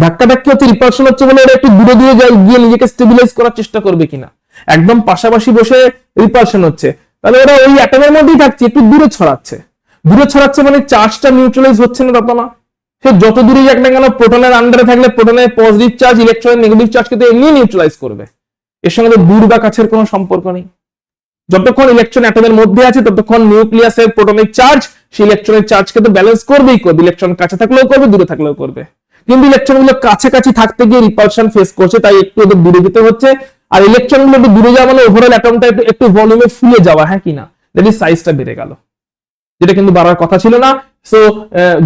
ধাক্কা ধাক্কি হচ্ছে, রিপালশন হচ্ছে বলে ওরা একটু দূরে দূরে গিয়ে নিজেকে স্টেবিলাইজ করার চেষ্টা করবে কিনা। একদম পাশাপাশি বসে রিপালশন হচ্ছে, তাহলে ওরা ওই অ্যাটমের মধ্যেই থাকছে, একটু দূরে ছড়াচ্ছে। দূরে ছড়াচ্ছে মানে চার্জটা নিউট্রালাইজ হচ্ছে না তত না। সে যত দূরে যাক না কেন, প্রোটনের আন্ডারে থাকলে প্রোটনের পজিটিভ চার্জ ইলেকট্রনের নেগেটিভ চার্জ কিন্তু এমনি নিউট্রালাইজ করবে, এর সঙ্গে তো দূর বা কাছের কোনো সম্পর্ক নেই। যতক্ষণ ইলেকট্রন অ্যাটমের মধ্যে আছে ততক্ষণ নিউক্লিয়াসের প্রোটনিক চার্জ সেই ইলেকট্রনের চার্জকে তো ব্যালেন্স করবেই করবে, ইলেকট্রন কাছে থাকলেও করবে, দূরে থাকলেও করবে। কিন্তু ইলেকট্রন গুলো কাছাকাছি থাকতে গিয়ে রিপালশন ফেস করছে, তাই একটু ওদের দূরে যেতে হচ্ছে। আর ইলেকট্রন গুলো একটু দূরে যাওয়া মানে ওভারঅল অ্যাটমটা একটু ভলিউমে ফুলে যাওয়া, হ্যাঁ কিনা, দ্যাট ইজ সাইজটা বেড়ে গেল, যেটা কিন্তু বাড়ার কথা ছিল না। সো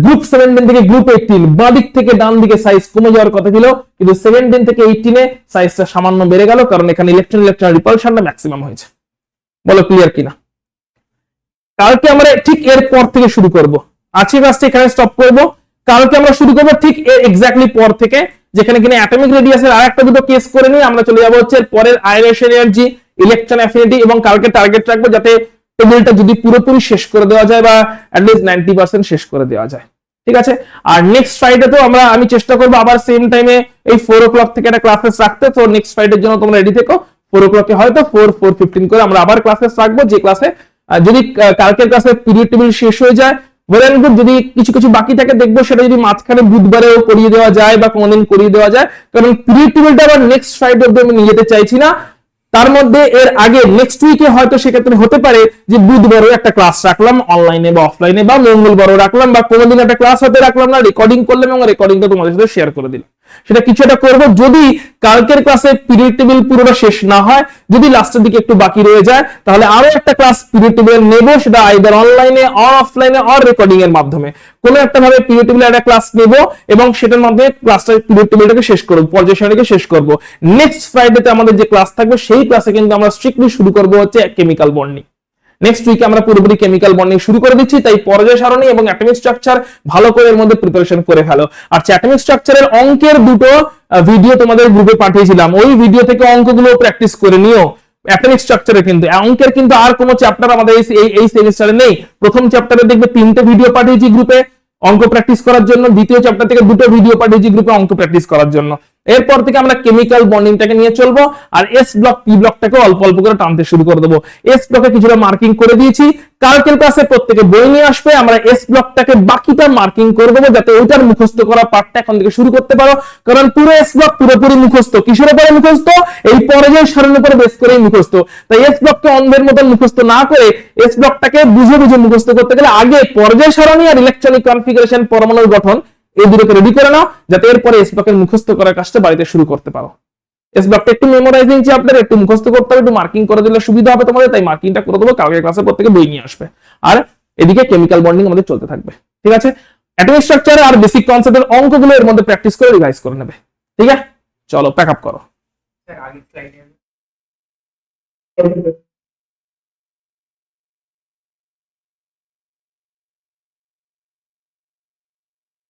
গ্রুপ 17 থেকে গ্রুপ 18 বাঁ দিক থেকে ডান দিকে সাইজ কমে যাওয়ার কথা ছিল, কিন্তু 17 থেকে 18 সাইজটা সামান্য বেড়ে গেল, কারণ এখানে ইলেকট্রন রিপালশনটা ম্যাক্সিমাম হয়েছে। বলো ক্লিয়ার কিনা? কালকে আমরা ঠিক এর পর থেকে শুরু করব, আজকে ক্লাসটা এখানে স্টপ করব, কালকে আমরা শুরু করব ঠিক এর এক্স্যাক্টলি পর থেকে, যেখানে কিনা অ্যাটমিক রেডিয়াসের আরেকটা দুটো কেস করে নিয়ে আমরা চলে যাব হচ্ছে পরের আয়োনেশন এনার্জি, ইলেকট্রন অ্যাফিনিটি, এবং কালকে টার্গেট রাখবো যাতে টেবিলটা যদি পুরোপুরি শেষ করে দেওয়া যায় বা অ্যাটলিস্ট 90% শেষ করে দেওয়া যায়, ঠিক আছে? আর নেক্সট ফ্রাইডে তো আমি চেষ্টা করবো আবার সেম টাইমে এই 4 o'clock থেকে একটা ক্লাসেস রাখতে, তো নেক্সট ফ্রাইডের জন্য তোমরা রেডি থেকো। 4 o'clock হয়তো 4:15 করে আমরা আবার ক্লাসেস রাখবো, যে ক্লাসে যদি কালকের ক্লাসে পিরিয়ড টেবিল শেষ হয়ে যায় ওয়েল এন্ড গুড, যদি কিছু কিছু বাকি থাকে দেখবো সেটা যদি মাঝখানে বুধবারেও করিয়ে দেওয়া যায় বা কোনোদিন করিয়ে দেওয়া যায়, কারণ পিরিয়ড টেবিলটা আবার নেক্সট ফ্রাইডে অবধি আমি নিয়ে যেতে চাইছি না। তার মধ্যে এর আগে নেক্সট উইকে হয়তো সেক্ষেত্রে হতে পারে যে বুধবারও একটা ক্লাস রাখলাম অনলাইনে বা অফলাইনে, বা মঙ্গলবারও রাখলাম, বা কোনোদিন একটা ক্লাস হতে রাখলাম না, রেকর্ডিং করলাম এবং রেকর্ডিংটা তোমাদের সাথে শেয়ার করে দিলাম, সেটা কিছু একটা করবো। যদি কালকের ক্লাসে পিরিয়ড টেবিল পুরোটা শেষ না হয়, যদি লাস্টের দিকে একটু বাকি রয়ে যায়, তাহলে আরো একটা ক্লাস পিরিয়ড টেবিল নেব, সেটা আইদার অনলাইনে অর অফলাইনে অর রেকর্ডিং এর মাধ্যমে কোনো একটা ভাবে পিরিয়ড টেবিলের একটা ক্লাস নেব, এবং সেটার মাধ্যমে ক্লাসটা পিরিয়ড টেবিলটাকে শেষ করব, পর্যায় সারণীকে শেষ করব। নেক্সট ফ্রাইডেতে আমাদের যে ক্লাস থাকবে সেই ক্লাসে কিন্তু আমরা স্ট্রিক্টলি শুরু করব হচ্ছে কেমিক্যাল বন্ডিং। নেক্সট উইকে আমরা পুরোপুরি কেমিক্যাল বন্ডিং শুরু করে দিচ্ছি, তাই পর্যায় সারণী এবং অ্যাটমিক স্ট্রাকচার ভালো করে এর মধ্যে প্রিপারেশন করে ফেলো। আর অ্যাটমিক স্ট্রাকচারের অঙ্কের দুটো ভিডিও তোমাদের গ্রুপে পাঠিয়েছিলাম, ওই ভিডিও থেকে অঙ্কগুলো প্র্যাকটিস করে নিও। অ্যাটমিক স্ট্রাকচারে কিন্তু অঙ্কের কিন্তু আর কোনো চ্যাপ্টার আমাদের এই সেমিস্টারে নেই। প্রথম চ্যাপ্টারে দেখবে 3টে ভিডিও পাঠিয়েছি গ্রুপে অঙ্ক প্র্যাকটিস করার জন্য, দ্বিতীয় চ্যাপ্টার থেকে 2টো ভিডিও পাঠিয়েছি গ্রুপে অঙ্ক প্র্যাকটিস করার জন্য। এরপর থেকে আমরা কেমিক্যাল বন্ডিংটাকে নিয়ে চলবো, আর এস ব্লক পি ব্লকটাকে অল্প অল্প করে টানতে শুরু করে দেবো। এস ব্লকে কিছুটা মার্কিং করে দিয়েছি, কালকের ক্লাসে প্রত্যেকে বই নিয়ে আসবে, আমরা এস ব্লকটাকে বাকিটা মার্কিং করে দেবো, যাতে ওইটার মুখস্থ করা পার্টটা এখন থেকে শুরু করতে পারো, কারণ পুরো এস ব্লক পুরোপুরি মুখস্থ। কিসের উপরে মুখস্থ? এই পর্যায় সারণীর উপরে বেস করেই মুখস্থ। তাই এস ব্লককে অন্ধের মতন মুখস্থ না করে এস ব্লকটাকে বুঝে বুঝে মুখস্থ করতে গেলে আগে পর্যায় সারণী আর ইলেকট্রনিক কনফিগারেশন, পরমাণুর গঠন, এই দুটোকে রেডি করে নাও, যাতে এরপরে এস ব্লকের মুখস্থ করার কাজটা বাড়িতে শুরু করতে পারো। এস ব্লকটা একটু মেমোরাইজিং চ্যাপ্টার, একটু মুখস্থ করতে হবে, একটু মার্কিং করে দিলে সুবিধা হবে তোমাদের, তাই মার্কিংটা করে দেবো। কালকে ক্লাসে প্রত্যেকে বই নিয়ে আসবে, আর এদিকে কেমিক্যাল বন্ডিং আমাদের চলতে থাকবে, ঠিক আছে? অ্যাটমিক স্ট্রাকচারে আর বেসিক কনসেপ্টের অঙ্কগুলো এর মধ্যে প্র্যাকটিস করে রিভাইজ করে নেবে। ঠিক আছে, চলো প্যাক আপ করো। স্যার আগের স্লাইডে